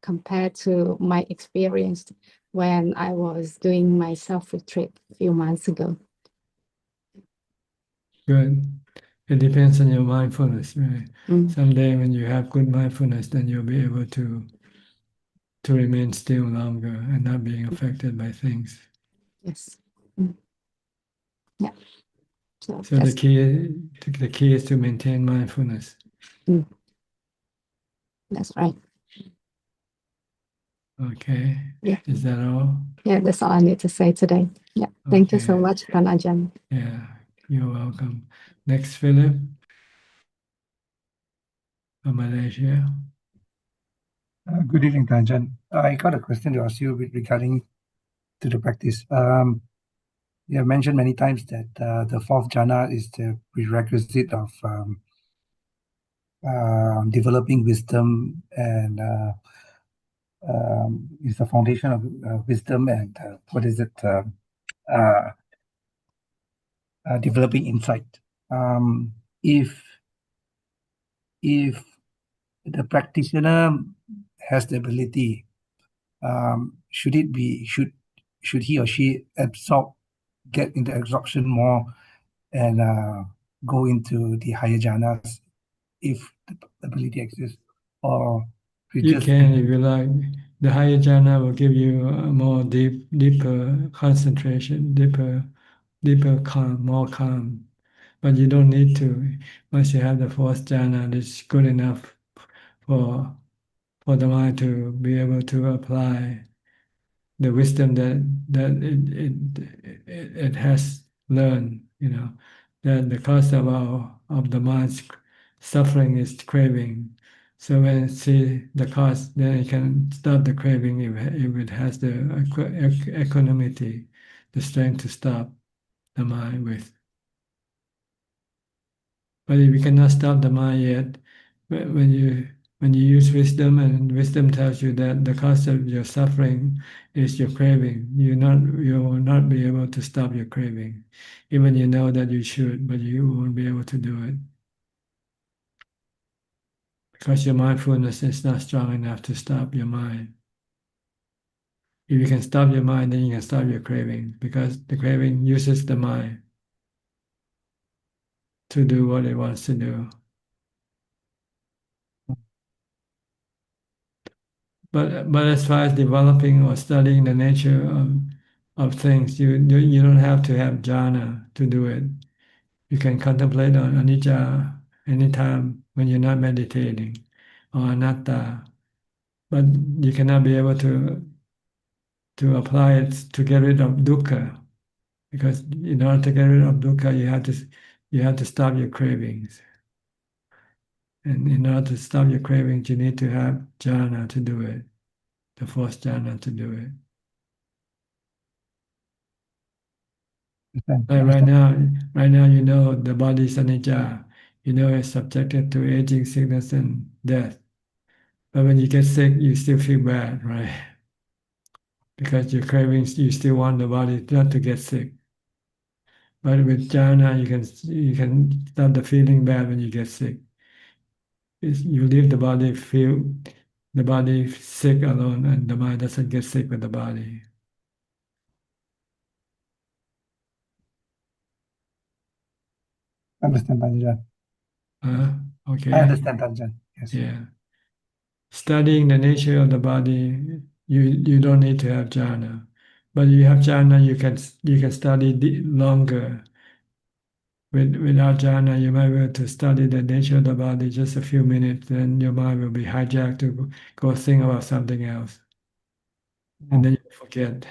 compared to my experience when I was doing my self-retreat a few months ago. Good. It depends on your mindfulness, right? Someday when you have good mindfulness, then you'll be able to remain still longer and not being affected by things. Yes. Yeah. So the key is to maintain mindfulness. That's right. Okay. Yeah. Is that all? Yeah, that's all I need to say today. Yeah. Thank you so Okay. much, Ajaan. Yeah, you're welcome. Next, Philip from Malaysia. Good evening, Ajaan. I got a question to ask you regarding to the practice. You have mentioned many times that the fourth jhana is the prerequisite of developing wisdom and is the foundation of wisdom and uh, developing insight. If the practitioner has the ability, should he or she get into absorption more and go into the higher jhanas if the ability exists, or You can, if you like. The higher jhana will give you a more deeper concentration, deeper calm, more calm. But you don't need to. Once you have the fourth jhana, it's good enough for the mind to be able to apply the wisdom that it has learned. You know that the cause of the mind's suffering is craving. So when it see the cause, then it can stop the craving if it has the equanimity, the strength to stop the mind with. But if you cannot stop the mind yet, when you use wisdom and wisdom tells you that the cause of your suffering is your craving, you will not be able to stop your craving. Even you know that you should, but you won't be able to do it. Because your mindfulness is not strong enough to stop your mind. If you can stop your mind, then you can stop your craving, because the craving uses the mind to do what it wants to do. But as far as developing or studying the nature of things, you don't have to have jhana to do it. You can contemplate on anicca anytime when you're not meditating, or anatta. But you cannot be able to apply it to get rid of dukkha, because in order to get rid of dukkha, you have to stop your cravings. And in order to stop your cravings, you need to have jhana to do it, the fourth jhana to do it. Like right now, you know the body is anicca. You know it's subjected to aging, sickness, and death. But when you get sick, you still feel bad, right? Because your cravings, you still want the body not to get sick. But with jhana, you can stop the feeling bad when you get sick. You leave the body feel the body sick alone, and the mind doesn't get sick with the body. Understand, Ajaan. Okay. I understand, Ajaan. Yes. Yeah. Studying the nature of the body, you don't need to have jhana. But if you have jhana, you can study longer. Without jhana, you might be able to study the nature of the body just a few minutes, then your mind will be hijacked to go think about something else. And then you forget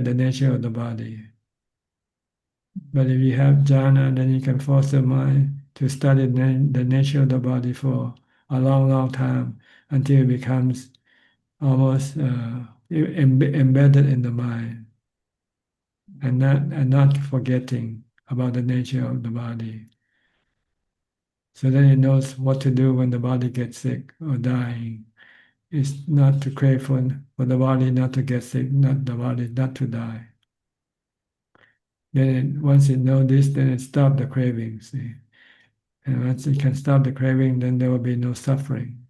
the nature of the body. But if you have jhana, then you can force the mind to study the nature of the body for a long, long time until it becomes almost embedded in the mind, and not forgetting about the nature of the body. So then it knows what to do when the body gets sick or dying. It's not to crave for the body not to get sick, not the body not to die. Then once it knows this, then it stops the craving, see. And once it can stop the craving, then there will be no suffering.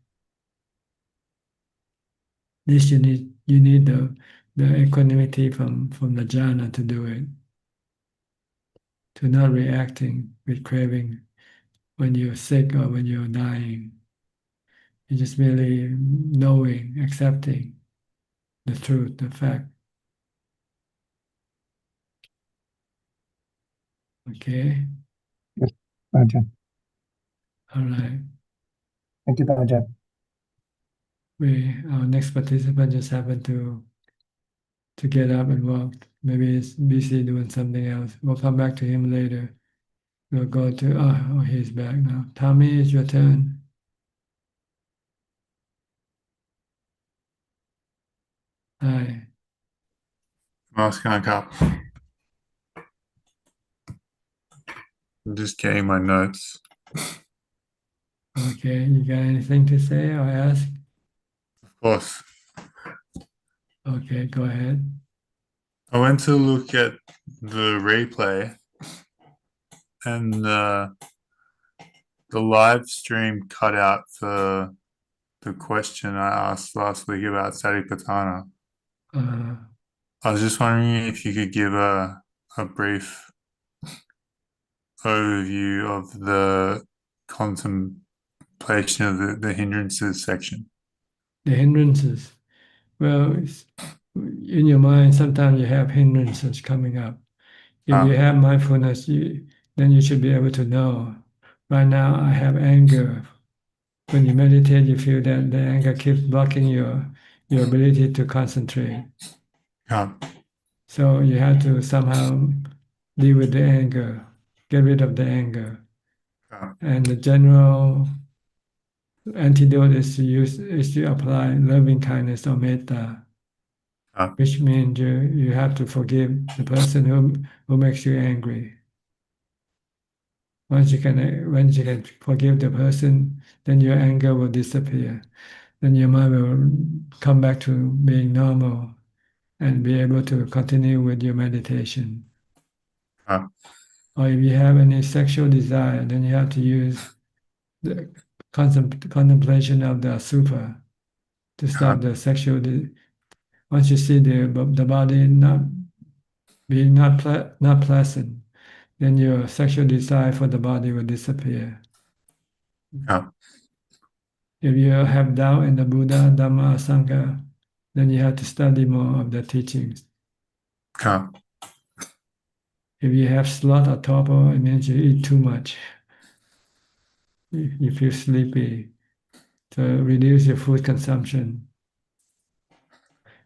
This you need the equanimity from the jhana to do it. To not reacting with craving when you're sick or when you're dying. You're just merely knowing, accepting the truth, the fact. Okay? Yes, Ajahn. All right. Thank you, Ajahn. Our next participant just happened to get up and walk. Maybe he's busy doing something else. We'll come back to him later. We'll go to, he's back now. Tommy, it's your turn. Hi. Mask on cup. I'm just getting my notes. Okay, you got anything to say or ask? Of course. Okay, go ahead. I went to look at the replay and the live stream cut out the question I asked last week about Satipatthana. I was just wondering if you could give a brief overview of the contemplation of the hindrances section. The hindrances. Well, in your mind, sometimes you have hindrances coming up. If you have mindfulness, then you should be able to know. Right now, I have anger. When you meditate, you feel that the anger keeps blocking your ability to concentrate. So you have to somehow deal with the anger, get rid of the anger. And the general antidote is to apply loving kindness or metta, which means you have to forgive the person who makes you angry. Once you can forgive the person, then your anger will disappear. Then your mind will come back to being normal and be able to continue with your meditation. Or if you have any sexual desire, then you have to use the contemplation of the asubha to stop the sexual. Once you see the body not being not pleasant, then your sexual desire for the body will disappear. If you have doubt in the Buddha, Dhamma, Sangha, then you have to study more of the teachings. If you have sloth or torpor, it means you eat too much. You feel sleepy. So reduce your food consumption.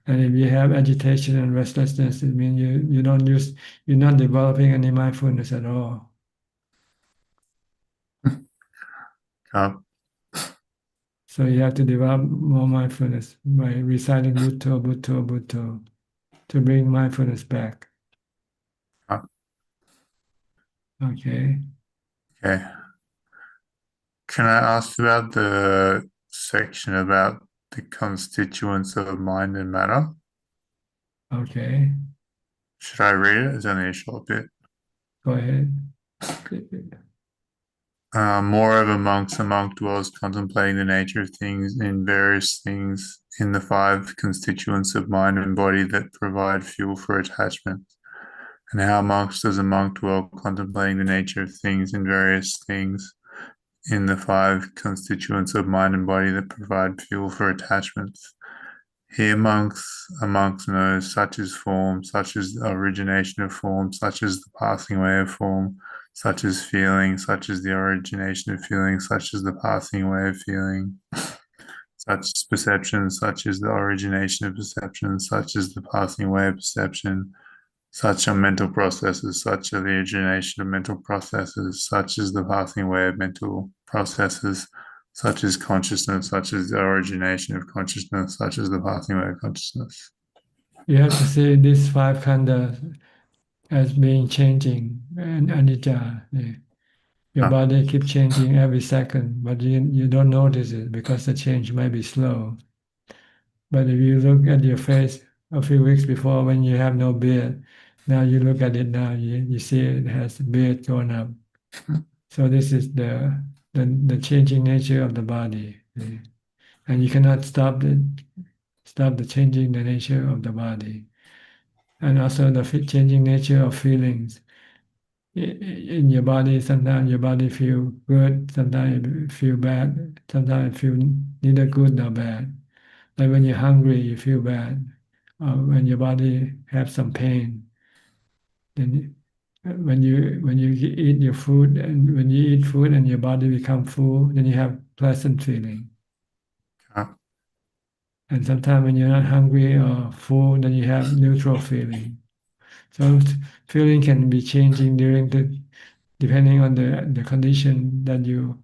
And if you have agitation and restlessness, it means you're not developing any mindfulness at all. So you have to develop more mindfulness by reciting Bhutto, Bhutto, Bhutto to bring mindfulness back. Okay. Okay. Can I ask about the section about the constituents of mind and matter? Okay. Should I read it? It's only a short bit. Go ahead. Moreover, monks, a monk dwells contemplating the nature of things in various things in the five constituents of mind and body that provide fuel for attachment. And how monks does a monk dwell contemplating the nature of things in various things in the five constituents of mind and body that provide fuel for attachments? Here a monk knows such is form, such is the origination of form, such is the passing away of form, such is feeling, such is the origination of feeling, such is the passing away of feeling, such is perception, such is the origination of perception, such is the passing away of perception, such are mental processes, such are the origination of mental processes, such is the passing away of mental processes, such is consciousness, such is the origination of consciousness, such is the passing away of consciousness. You have to see these five khandas as being changing and anicca. Your body keeps changing every second, but you don't notice it because the change might be slow. But if you look at your face a few weeks before when you have no beard, now you look at it now, you see it has beard going up. So this is the changing nature of the body. And you cannot stop the changing the nature of the body. And also the changing nature of feelings. In your body, sometimes your body feel good, sometimes it feel bad, sometimes it feel neither good nor bad. Like when you're hungry, you feel bad. When your body have some pain, then when you eat your food and when you eat food and your body become full, then you have pleasant feeling. And sometimes when you're not hungry or full, then you have neutral feeling. So feeling can be changing depending on the condition that you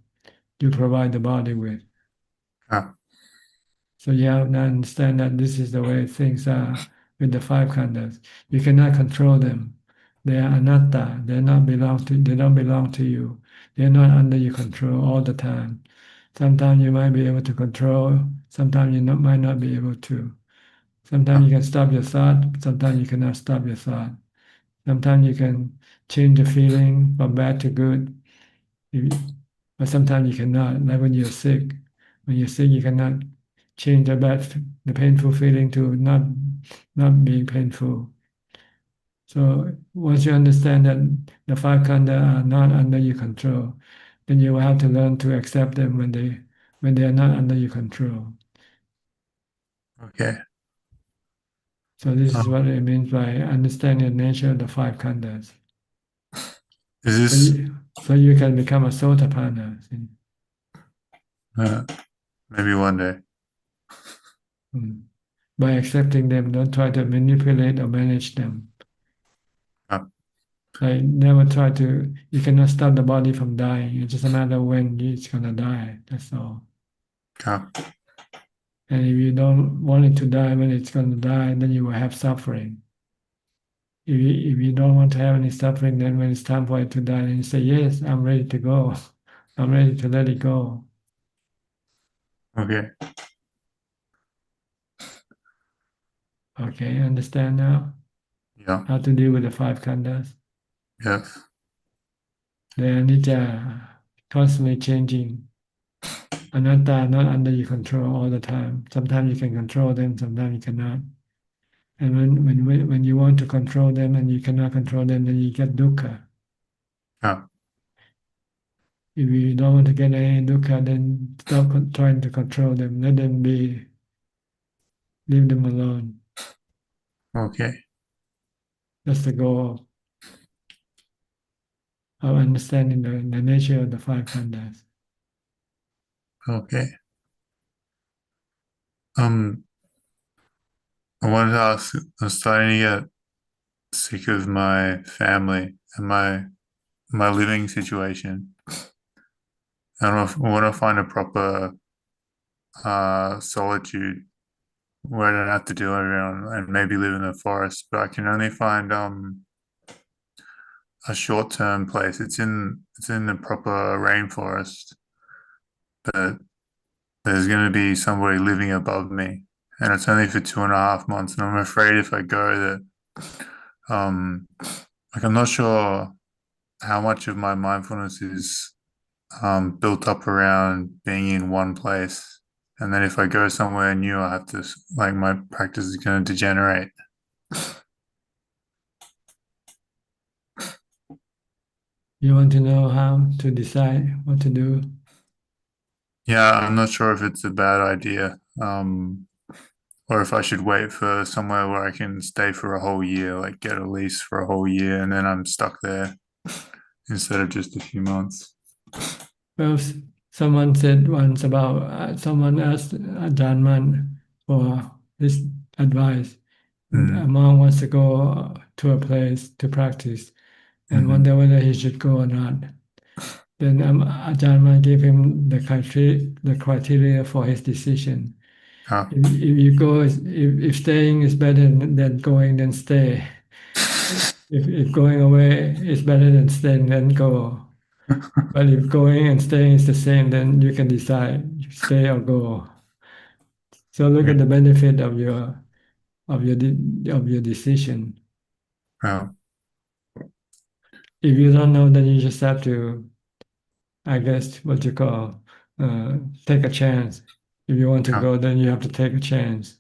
provide the body with. So you have to understand that this is the way things are with the five khandas. You cannot control them. They are anatta. They don't belong to you. They're not under your control all the time. Sometimes you might be able to control, sometimes you might not be able to. Sometimes you can stop your thought, sometimes you cannot stop your thought. Sometimes you can change the feeling from bad to good, but sometimes you cannot. Like when you're sick. When you're sick, you cannot change the painful feeling to not being painful. So once you understand that the five khandha are not under your control, then you will have to learn to accept them when they are not under your control. Okay. So this is what it means by understanding the nature of the five khandhas. So you can become a sotapanna. Maybe one day. By accepting them, don't try to manipulate or manage them. Like never try to, you cannot stop the body from dying. It's just a matter of when it's gonna die. That's all. And if you don't want it to die when it's gonna die, then you will have suffering. If you don't want to have any suffering, then when it's time for it to die, then you say, yes, I'm ready to go. I'm ready to let it go. Okay. Okay, understand now? Yeah. How to deal with the five khandhas? Yes. They are anicca, constantly changing. Anatta, not under your control all the time. Sometimes you can control them, sometimes you cannot. And when you want to control them and you cannot control them, then you get dukkha. If you don't want to get any dukkha, then stop trying to control them. Let them be. Leave them alone. Okay. That's the goal of understanding the nature of the five khandhas. Okay. I wanted to ask, I'm starting to get sick of my family and my living situation. I want to find a proper solitude where I don't have to deal with everyone and maybe live in the forest, but I can only find a short-term place. It's in the proper rainforest, but there's going to be somebody living above me, and it's only for 2.5 months. And I'm afraid if I go that, like I'm not sure how much of my mindfulness is built up around being in one place. And then if I go somewhere new, I have to, like, my practice is going to degenerate. You want to know how to decide what to do? Yeah, I'm not sure if it's a bad idea, or if I should wait for somewhere where I can stay for a whole year, like get a lease for a whole year, and then I'm stuck there instead of just a few months. Well, someone said once about, someone asked Ajaan for this advice. A monk wants to go to a place to practice and wonder whether he should go or not. Then Ajaan might give him the criteria for his decision. If you go, if staying is better than going, then stay. If going away is better than staying, then go. But if going and staying is the same, then you can decide stay or go. So look at the benefit of your decision. If you don't know, then you just have to, I guess, what you call, take a chance. If you want to go, then you have to take a chance.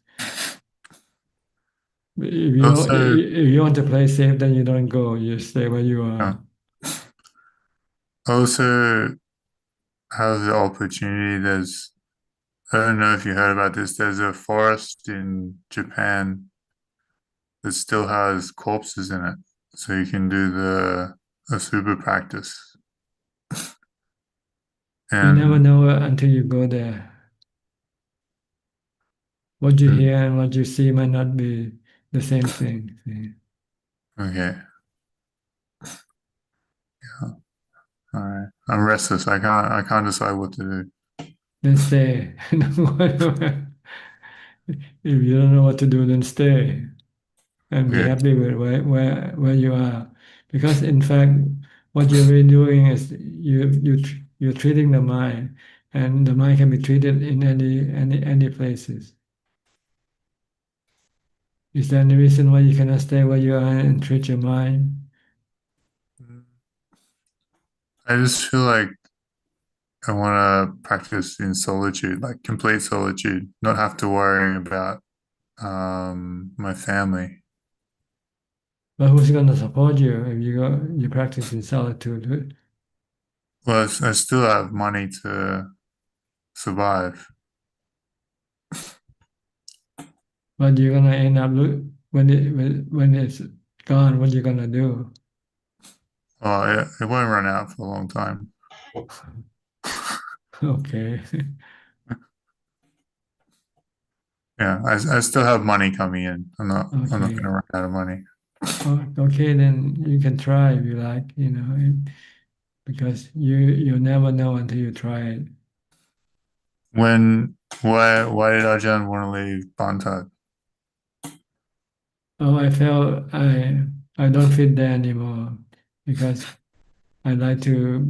If you Also- if you want to play safe, then you don't go. You stay where you are. Also have the opportunity. I don't know if you heard about this. There's a forest in Japan that still has corpses in it, so you can do the super practice. You never know until you go there. What you hear and what you see might not be the same thing. See? Okay. Yeah. All right. I'm restless. I can't decide what to do. Then stay. If you don't know what to do, then stay and be happy with where you are. Because in fact, what you're really doing is you're treating the mind, and the mind can be treated in any places. Is there any reason why you cannot stay where you are and treat your mind? I just feel like I want to practice in solitude, like complete solitude, not have to worry about my family. But who's going to support you if you practice in solitude? Well, I still have money to survive. But you're gonna end up when it's gone. What you gonna do? Well, it won't run out for a long time. Okay. Yeah, I still have money coming in. I'm not Okay. going to run out of money. Oh, okay, then you can try if you like, because you never know until you try it. Why did Ajahn want to leave Bantad? Oh, I felt I don't fit there anymore because I like to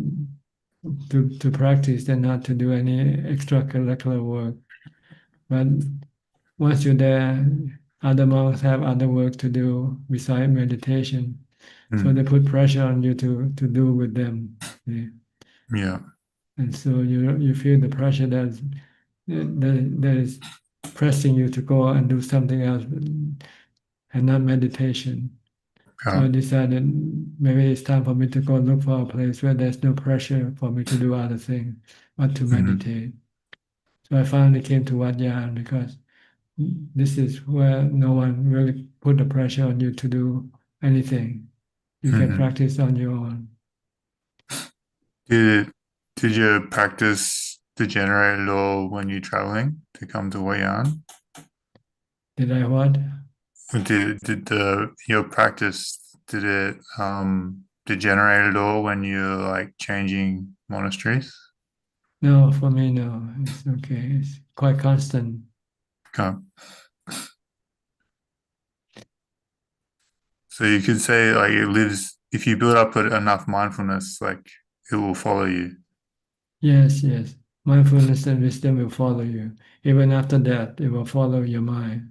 practice and not to do any extracurricular work. But once you're there, other monks have other work to do besides meditation. So they put pressure on you to do with them. Yeah. And so you feel the pressure that is pressing you to go and do something else and not meditation. So I decided maybe it's time for me to go look for a place where there's no pressure for me to do other things, but to meditate. So I finally came to Wat Yan because this is where no one really put the pressure on you to do anything. You can practice on your own. Did your practice degenerate at all when you're traveling to come to Hua Yan? Did I what? Did your practice did it degenerate at all when you're like changing monasteries? No, for me, no. It's okay. It's quite constant. Okay. So you could say like it lives if you build up enough mindfulness, like it will follow you. Yes, yes. Mindfulness and wisdom will follow you. Even after that, it will follow your mind.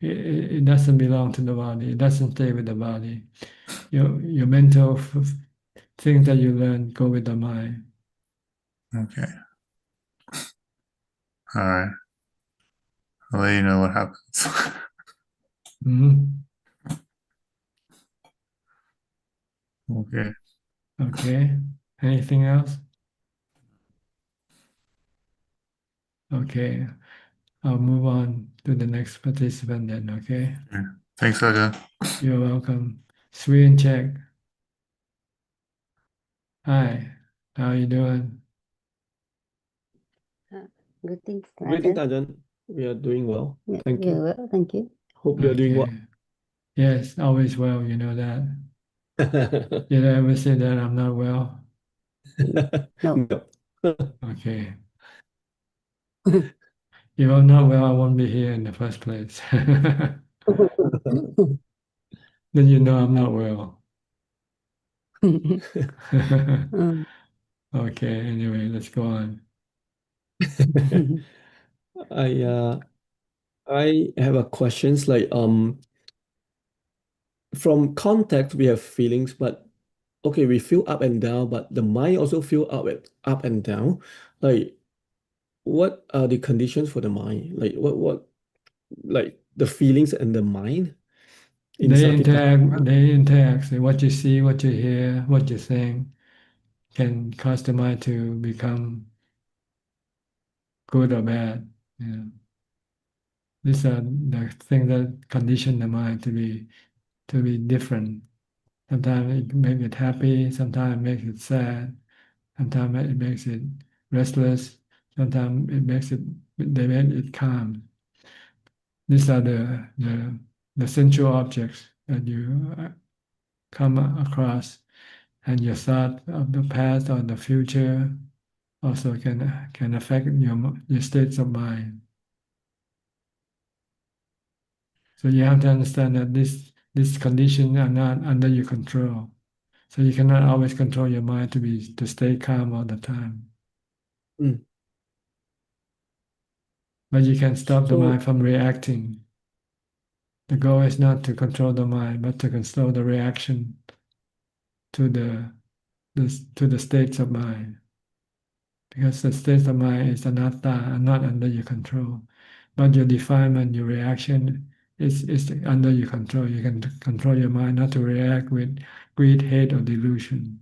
It doesn't belong to the body. It doesn't stay with the body. Your mental things that you learn go with the mind. Okay. All right. I'll let you know what happens. Okay. Okay. Anything else? Okay. I'll move on to the next participant then, okay? Yeah. Thanks, Ajahn. You're welcome. Screen check. Hi, how are you doing? Greetings, Greetings, Ajahn. Ajahn. We are doing well. Yeah, Thank you. well, thank you. Hope you are doing well. Okay. Yes, always well, you know that. Did I ever say that I'm not well? No. Okay. If I'm not well, I won't be here in the first place. Then you know I'm not well. Okay, anyway, let's go on. I have a questions like from contact we have feelings, but okay, we feel up and down, but the mind also feel up and down. Like what are the conditions for the mind? Like what like the feelings and the mind in They Satipatthana? interact. So what you see, what you hear, what you think can cause the mind to become good or bad. Yeah. These are the things that condition the mind to be different. Sometimes it makes it happy, sometimes it makes it sad, sometimes it makes it restless, sometimes they make it calm. These are the central objects that you come across, and your thought of the past or the future also can affect your states of mind. So you have to understand that these conditions are not under your control. So you cannot always control your mind to stay calm all the time. Mm. But you can stop the So mind from reacting. The goal is not to control the mind, but to control the reaction to to the states of mind. Because the states of mind is anatta, are not under your control. But your defilement, your reaction is under your control. You can control your mind not to react with greed, hate, or delusion.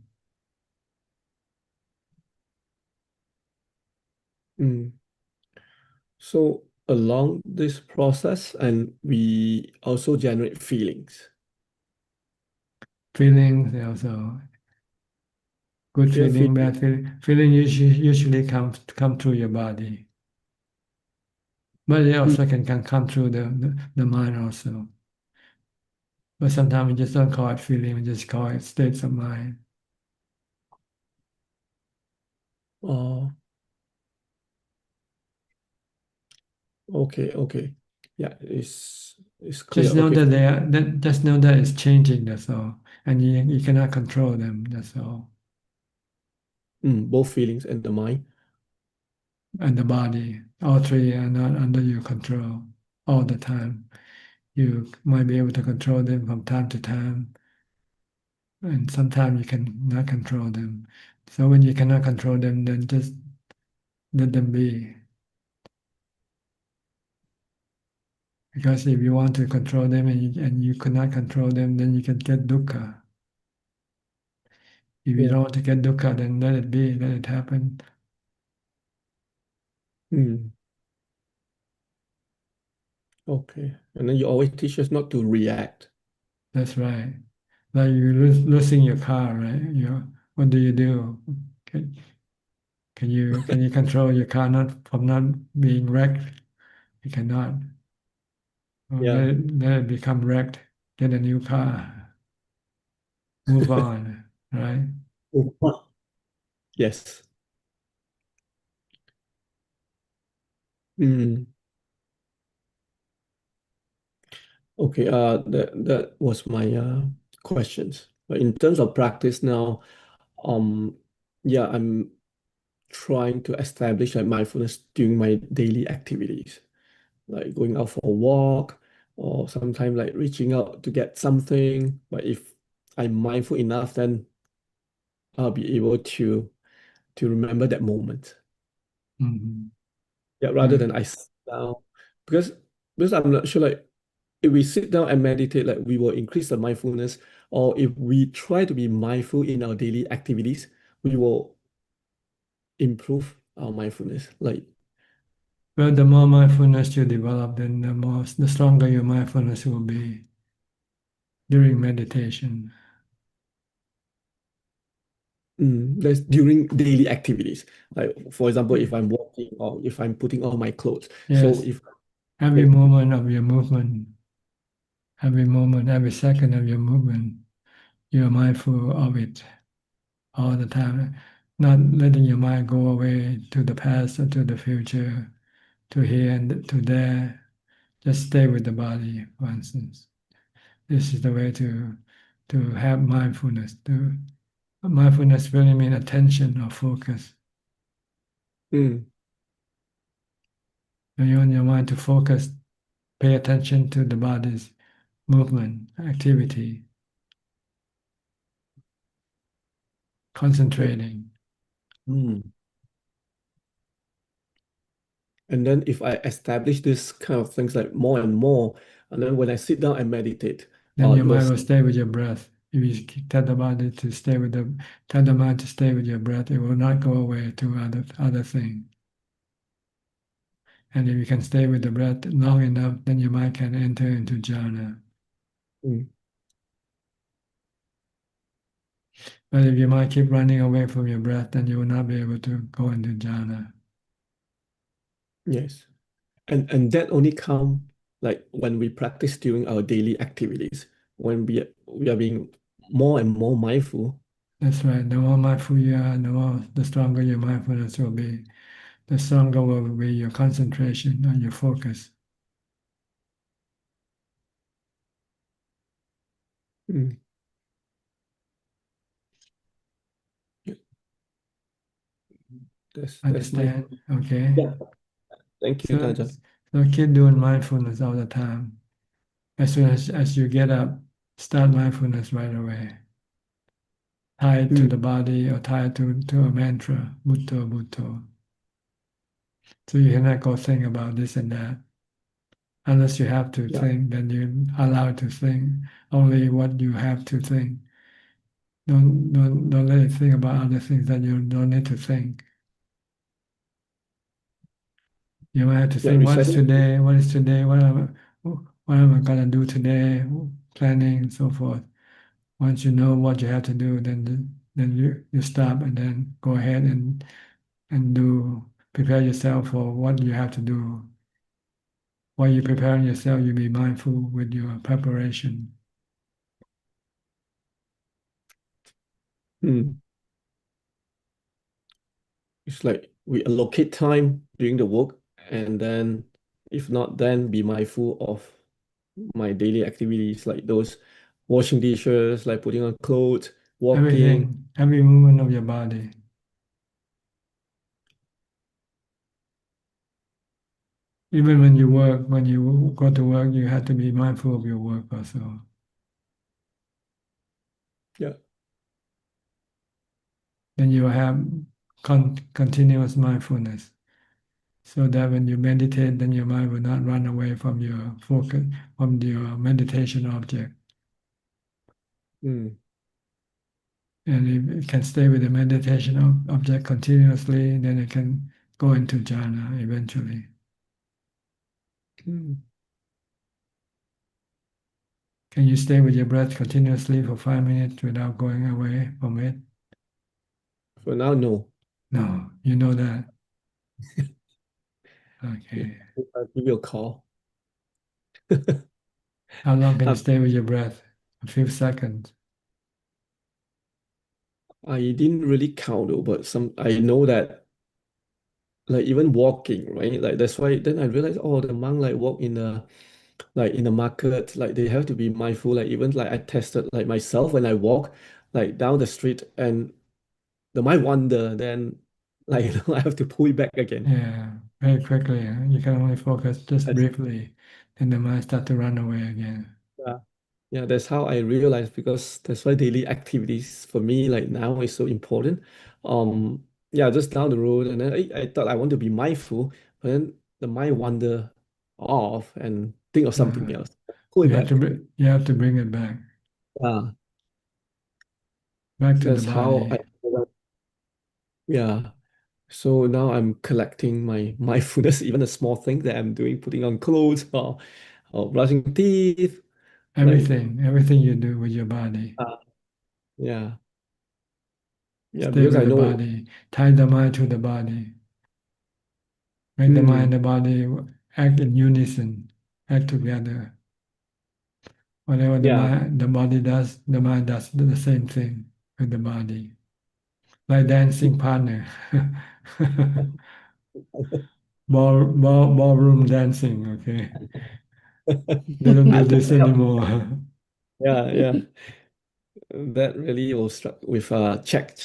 mm. So along this process, and we also generate feelings. Feelings also good Yeah, feeling, bad feeling. Feeling usually come through your body, but it also can come through the mind also. But sometimes we just don't call it feeling; we just call it states of mind. Oh, okay. Yeah, it's clear. Just know Okay. that just know that it's changing. That's all, and you cannot control them. That's all. Both feelings and the mind. And the body, all three are not under your control all the time. You might be able to control them from time to time, and sometimes you can not control them. So when you cannot control them, then just let them be. Because if you want to control them and you cannot control them, then you can get dukkha. If you don't want to get dukkha, then let it be, let it happen. Okay. And then you always teach us not to react. That's right. Like you losing your car, right? What do you do? Can you control your car from not being wrecked? You cannot. Well, Yeah. let it become wrecked. Get a new car. Move on, right? Yes. Mm. Okay, that was my questions. But in terms of practice now, yeah, I'm trying to establish like mindfulness during my daily activities, like going out for a walk, or sometimes like reaching out to get something. But if I'm mindful enough, then I'll be able to remember that moment. Yeah, rather than I sit down, because I'm not sure like if we sit down and meditate, like we will increase the mindfulness, or if we try to be mindful in our daily activities, we will improve our mindfulness. Like, Well, the more mindfulness you develop, then the stronger your mindfulness will be during meditation. that's during daily activities. Like, for example, if I'm walking or if I'm putting on my clothes. Yes. So if Every moment of your movement, Every moment, every second of your movement, you're mindful of it all the time, not letting your mind go away to the past or to the future, to here and to there. Just stay with the body, for instance. This is the way to have mindfulness. Mindfulness really means attention or focus. Mm. When you want your mind to focus, pay attention to the body's movement, activity, concentrating. Mm. And then if I establish this kind of things like more and more, and then when I sit down and meditate, Then your it mind was will stay with your breath. If you tell the body to stay with tell the mind to stay with your breath, it will not go away to other things. And if you can stay with the breath long enough, then your mind can enter into jhana. Mm. But if your mind keep running away from your breath, then you will not be able to go into jhana. Yes. And that only come like when we practice during our daily activities, when we are being more and more mindful. That's right. The more mindful you are, the stronger your mindfulness will be. The stronger will be your concentration and your focus. Mm. That's my Understand? Okay. yeah. Thank you, So, Ajahn. so keep doing mindfulness all the time. As soon as you get up, start mindfulness right away. Tie it to the body or tie it to a mantra, Bhutto, Bhutto. So you cannot go think about this and that. Unless you have to think, then you allow it to think only what you have to think. Don't let it think about other things that you don't need to think. You might have to think, what is today? What is today? What am I gonna do today? Planning and so forth. Once you know what you have to do, then you stop and then go ahead and prepare yourself for what you have to do. While you're preparing yourself, you be mindful with your preparation. Mm. It's like we allocate time during the work, and then if not, then be mindful of my daily activities like those washing dishes, like putting on clothes, walking. Everything, every movement of your body. Even when you work, when you go to work, you have to be mindful of your work also. Yeah. Then you have continuous mindfulness. So that when you meditate, then your mind will not run away from your focus, from your meditation object. Mm. And if it can stay with the meditation object continuously, then it can go into jhana eventually. Mm. Can you stay with your breath continuously for 5 minutes without going away from it? For now, no. No, you know that. Okay. I'll give you a call. How long can you stay with your breath? A few seconds. I didn't really count though, but I know that like even walking, right? Like that's why then I realized, oh, the monk like walk in the market, like they have to be mindful. Like even like I tested like myself when I walk like down the street and the mind wander, then like I have to pull it back again. Yeah, very quickly. You can only focus just briefly, and the mind start to run away again. Yeah. Yeah, that's how I realized because that's why daily activities for me like now is so important. Yeah, just down the road, and then I thought I want to be mindful, but then the mind wander off and think of something else. Pull it back. You have to bring it back. Yeah. Back to That's the how body. yeah. So now I'm collecting my mindfulness, even a small thing that I'm doing, putting on clothes or brushing teeth. Everything you do with your body. Yeah. Yeah, Stay because with I the know. body. Tie the mind to the body. Make the mind and the body act in unison, act together. Whatever Yeah. the body does, the mind does the same thing with the body. Like dancing partner. Ballroom dancing, okay. They don't do this anymore. Yeah. That really was struck with check.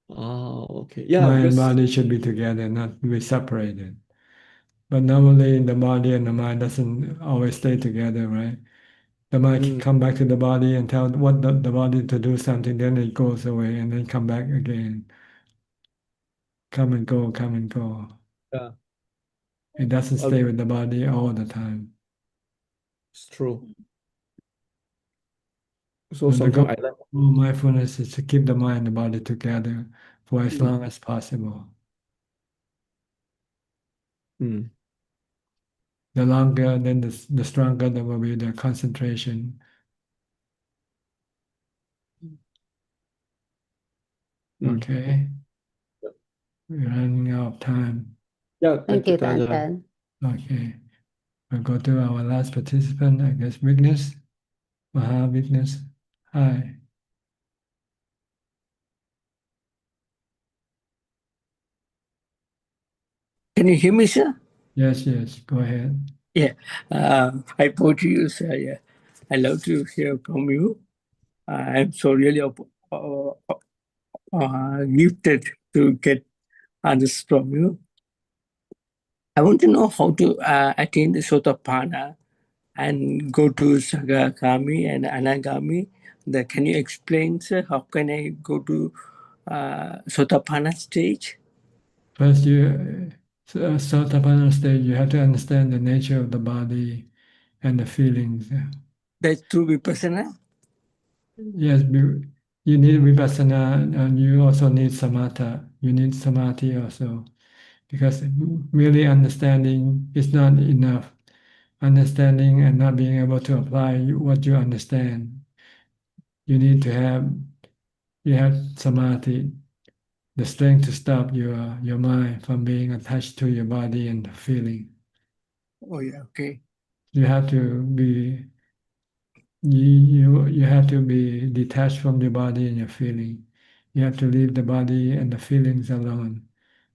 Oh, okay. Yeah, Mind and because body should be together, not be separated. But normally the body and the mind doesn't always stay together, right? The mind can come back to the body and tell what the body to do something, then it goes away and then come back again. Come and go, come and go. yeah, It doesn't stay with the body all the time. it's true. So So the goal sometimes I like. of mindfulness is to keep the mind and the body together for as Mm. long as possible. Mm. The longer, then the stronger there will be the concentration. Mm. Okay. We're running out of time. Yeah, Thank you, Tanya. Ajaan. Okay. We'll go to our last participant, I guess, Witness. Witness. Hi. Can you hear me, sir? Yes, go ahead. Yeah. Hi, Pochi, sir. Yeah. I love to hear from you. I'm so really gifted to get answers from you. I want to know how to attain the Sotapanna and go to Sagakami and Anagami. Can you explain, sir, how can I go to Sotapanna stage? First, Sotapanna stage, you have to understand the nature of the body and the feelings. That's through Vipassana? Yes, you need vipassana and you also need samatha. You need samadhi also, because merely understanding is not enough. Understanding and not being able to apply what you understand. You need to have samadhi, the strength to stop your mind from being attached to your body and the feeling. Oh, yeah, okay. You have to be you have to be detached from your body and your feeling. You have to leave the body and the feelings alone.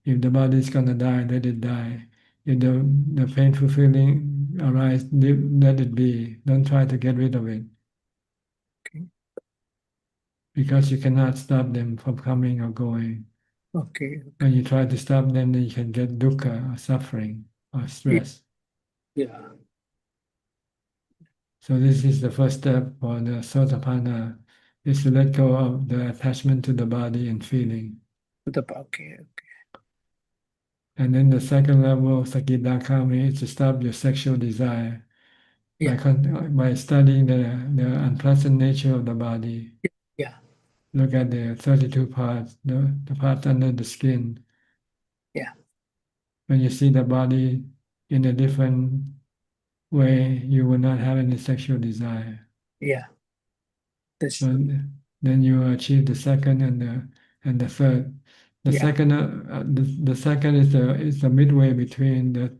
If the body is gonna die, let it die. If the painful feeling arise, let it be. Don't try to get rid of it. Okay. Because you cannot stop them from coming or going. Okay. When you try to stop them, then you can get dukkha or suffering or stress. Yeah. So this is the first step for the Sotapanna, is to let go of the attachment to the body and feeling. Okay. And then the second level, Sakidakami, is to stop your sexual desire by studying the unpleasant nature of the body. Yeah. Look at the 32 parts, the parts under the skin. Yeah. When you see the body in a different way, you will not have any sexual desire. Yeah. So then you achieve the second and the third. The second the second is the midway between the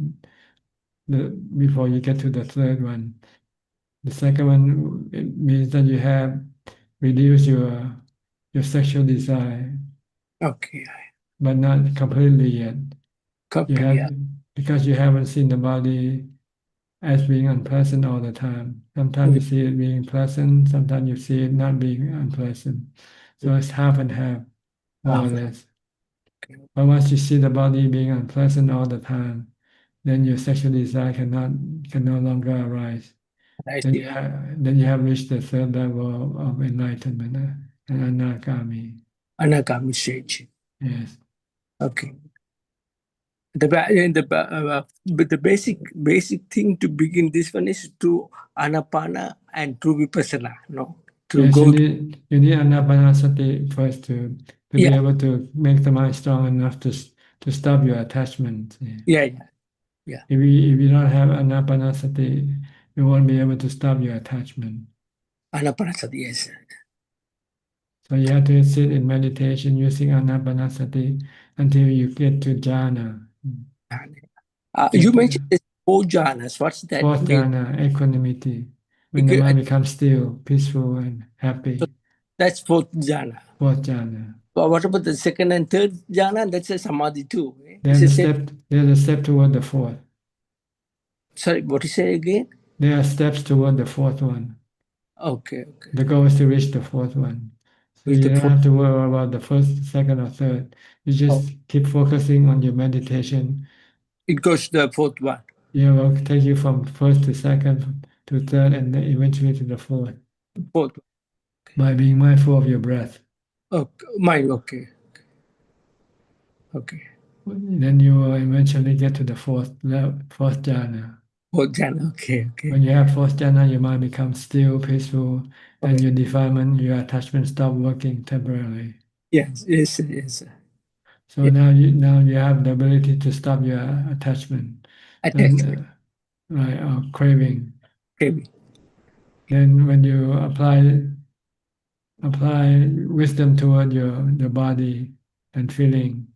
before you get to the third one. The second one, it means that you have reduced your sexual desire. Okay. But not completely yet. Yeah. Because you haven't seen the body as being unpleasant all the time. Sometimes you see it being pleasant, sometimes you see it not being unpleasant. So it's half and half, more or less. But once you see the body being unpleasant all the time, then your sexual desire can no longer arise. Then you have reached the third level of enlightenment, an anagami. Anagami stage. Yes. Okay. But the basic thing to begin this one is to anapana and to vipassana. No, to Yes, go. you need anapanasati first to be able to make the mind strong enough to stop your attachment. Yeah. If you don't have anapanasati, you won't be able to stop your attachment. Anapanasati, yes. So you have to sit in meditation using anapanasati until you get to jhana. You mentioned this Four jhanas. What's that Fourth mean? jhana, equanimity, when the mind becomes still, peaceful, and happy. That's fourth jhana. Fourth jhana. But what about the second and third jhana? That's a samadhi too. Eh? There's a step. There's a step toward the fourth. Sorry, what you say again? There are steps toward the fourth one. Okay, okay. The goal is to reach the fourth one. So you don't have to worry about the first, second, or third. You just keep focusing on your meditation. It goes to the fourth one. Yeah, will take you from first to second to third, and then eventually to the fourth. Fourth. By being mindful of your breath. Okay, mind. Okay. Okay. Then you will eventually get to the fourth jhana. Fourth jhana. Okay. Okay. When you have fourth jhana, your mind becomes still, peaceful, and your defilement, your attachment stop working temporarily. Yes. Yes. Yes. So now you have the ability to stop your attachment. Right, or craving. Craving. Then when you apply wisdom toward the body and feeling,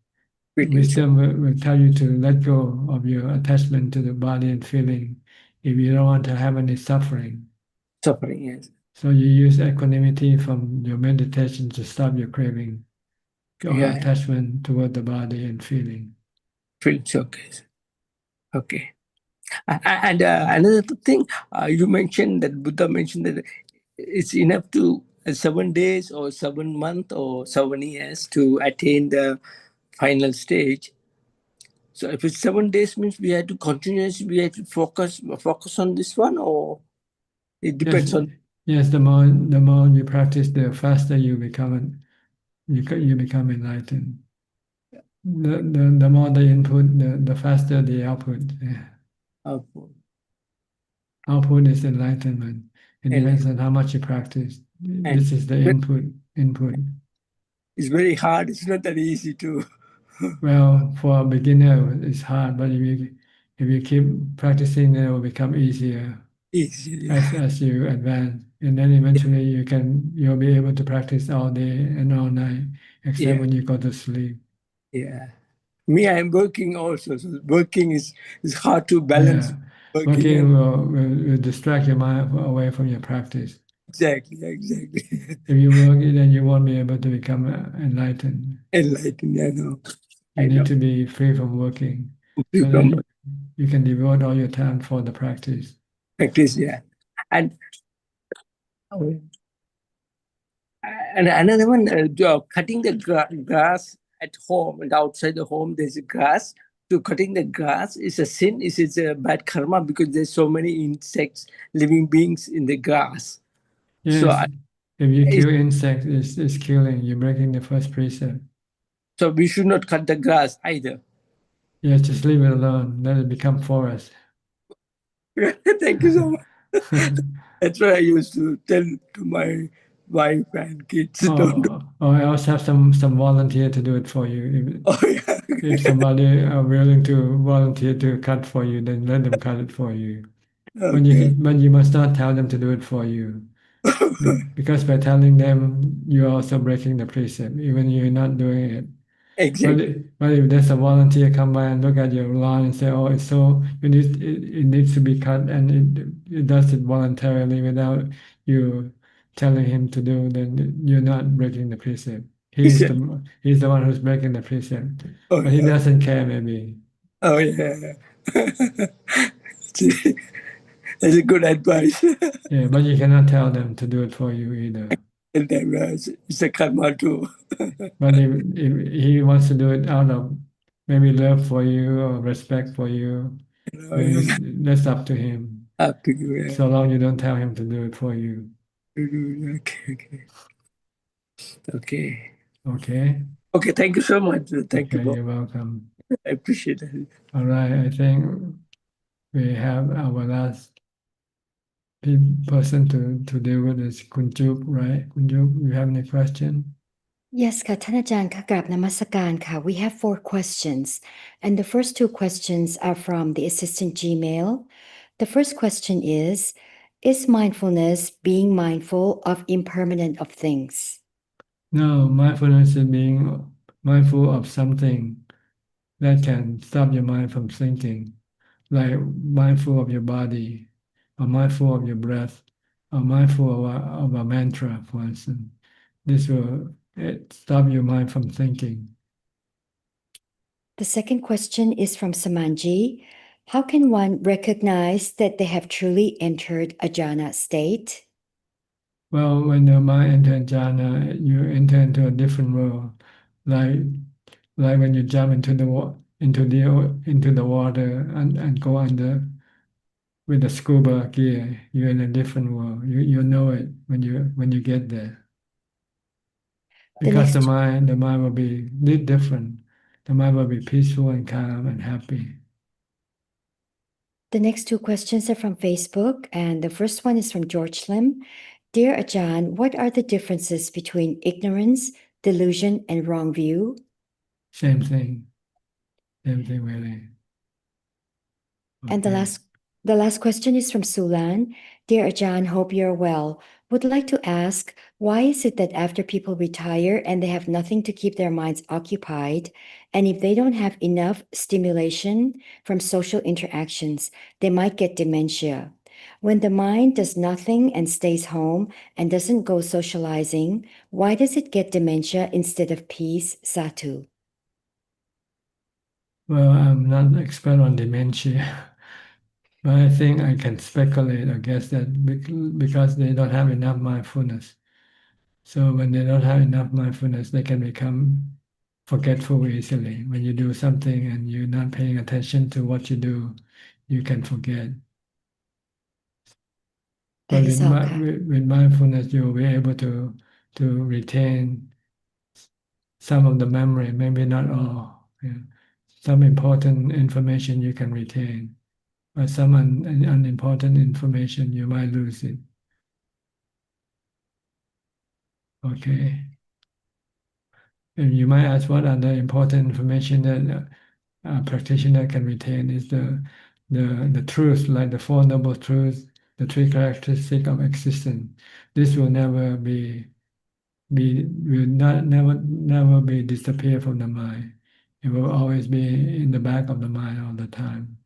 wisdom will tell you to let go of your attachment to the body and feeling if you don't want to have any suffering. Suffering, yes. So you use equanimity from your meditation to stop your craving or attachment toward the body and feeling. Feels okay. Okay. And another thing, you mentioned that Buddha mentioned that it's enough to 7 days or 7 months or 7 years to attain the final stage. So if it's 7 days, means we have to continuously, we have to focus on this one, or it depends on. Yes, the more you practice, the faster you become enlightened. The more the input, the faster the output. Yeah. Output is enlightenment. It depends on how much you practice. This is the input. It's very hard. It's not that easy to. Well, for a beginner, it's hard, but if you keep practicing, it will become easier. As you advance, and then eventually you'll be able to practice all day and all night, except when you go to sleep. Yeah. Me, I'm working also. So working is hard to balance. Yeah. Working will distract your mind away from your practice. Exactly. If you work, then you won't be able to become enlightened. Enlightened, I know. You need to be free from working. So that you can devote all your time for the practice. Practice, yeah. And another one, cutting the grass at home and outside the home, there's a grass. So cutting the grass is a sin, is it a bad karma because there's so many insects, living beings in the grass. Yes. So if you kill insects, it's killing. You're breaking the first precept. So we should not cut the grass either. Yes, just leave it alone. Let it become forest. Thank you so much. That's what I used to tell to my wife and kids. Or else have some volunteer to do it for you. If somebody are willing to volunteer to cut for you, then let them cut it for you. But you must not tell them to do it for you. Because by telling them, you're also breaking the precept, even you're not doing it. Exactly. But if there's a volunteer come by and look at your lawn and say, "Oh, it's so it needs to be cut," and it does it voluntarily without you telling him to do, then you're not breaking the precept. He's the one who's breaking the precept, but he doesn't care maybe. Oh yeah, that's a good advice. Yeah, but you cannot tell them to do it for you either. And then it's a karma too. But if he wants to do it out of maybe love for you or respect for you, that's up to him. Up to you, yeah. So long you don't tell him to do it for you. Okay, thank you so much. Thank you. You're welcome. I appreciate it. All right, I think we have our last person to deal with is Kunjup, right? Kunjup, you have any question? Yes, ka,ท่านอาจารย์ค่ะกราบนมัสการค่ะ We have 4 questions, and the first 2 questions are from the assistant Gmail. The first question is mindfulness being mindful of impermanent of things? No, mindfulness is being mindful of something that can stop your mind from thinking. like mindful of your body, or mindful of your breath, or mindful of a mantra, for instance. This will stop your mind from thinking. The second question is from Samanji. How can one recognize that they have truly entered a jhana state? Well, when your mind enters jhana, you enter into a different world, like when you jump into the water and go under with the scuba gear. You're in a different world. You know it when you get there. Because the mind will be different. The mind will be peaceful and calm and happy. The next two questions are from Facebook, and the first one is from George Lim. Dear Ajaan, what are the differences between ignorance, delusion, and wrong view? Same thing. Same thing, really. And the last question is from Sulan. Dear Ajaan, hope you're well. Would like to ask, why is it that after people retire and they have nothing to keep their minds occupied, and if they don't have enough stimulation from social interactions, they might get dementia? When the mind does nothing and stays home and doesn't go socializing, why does it get dementia instead of peace, Satu? Well, I'm not an expert on dementia, but I think I can speculate, I guess, that because they don't have enough mindfulness. So when they don't have enough mindfulness, they can become forgetful easily. When you do something and you're not paying attention to what you do, you can forget. But with mindfulness, you'll be able to retain some of the memory, maybe not all. Yeah. Some important information you can retain, but some unimportant information you might lose it. Okay. And you might ask what are the important information that a practitioner can retain is the truth, like the Four Noble Truths, the three characteristics of existence. This will never never be disappear from the mind. It will always be in the back of the mind all the time.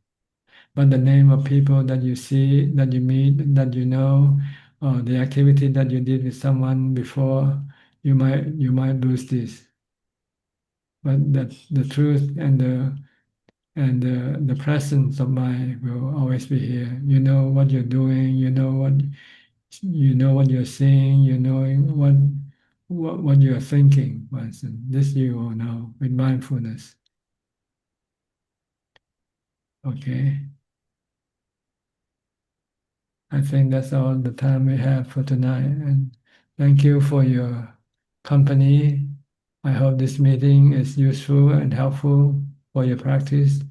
But the name of people that you see, that you meet, that you know, or the activity that you did with someone before, you might lose this. But that the truth and the presence of mind will always be here. You know what you're doing. You know what you're seeing. You know what you're thinking. For instance, this you will know with mindfulness. Okay. I think that's all the time we have for tonight. And thank you for your company. I hope this meeting is useful and helpful for your practice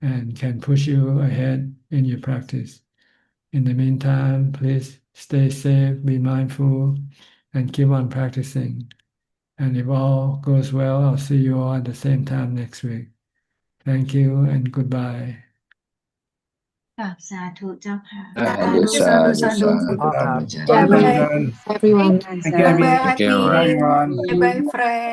and can push you ahead in your practice. In the meantime, please stay safe, be mindful, and keep on practicing. And if all goes well, I'll see you all at the same time next week. Thank you and goodbye. กับสาธุเจ้าค่ะ Bye, Ajaan. Everyone. Thank you, Amy. Bye, Bye, everyone. Bye, friend.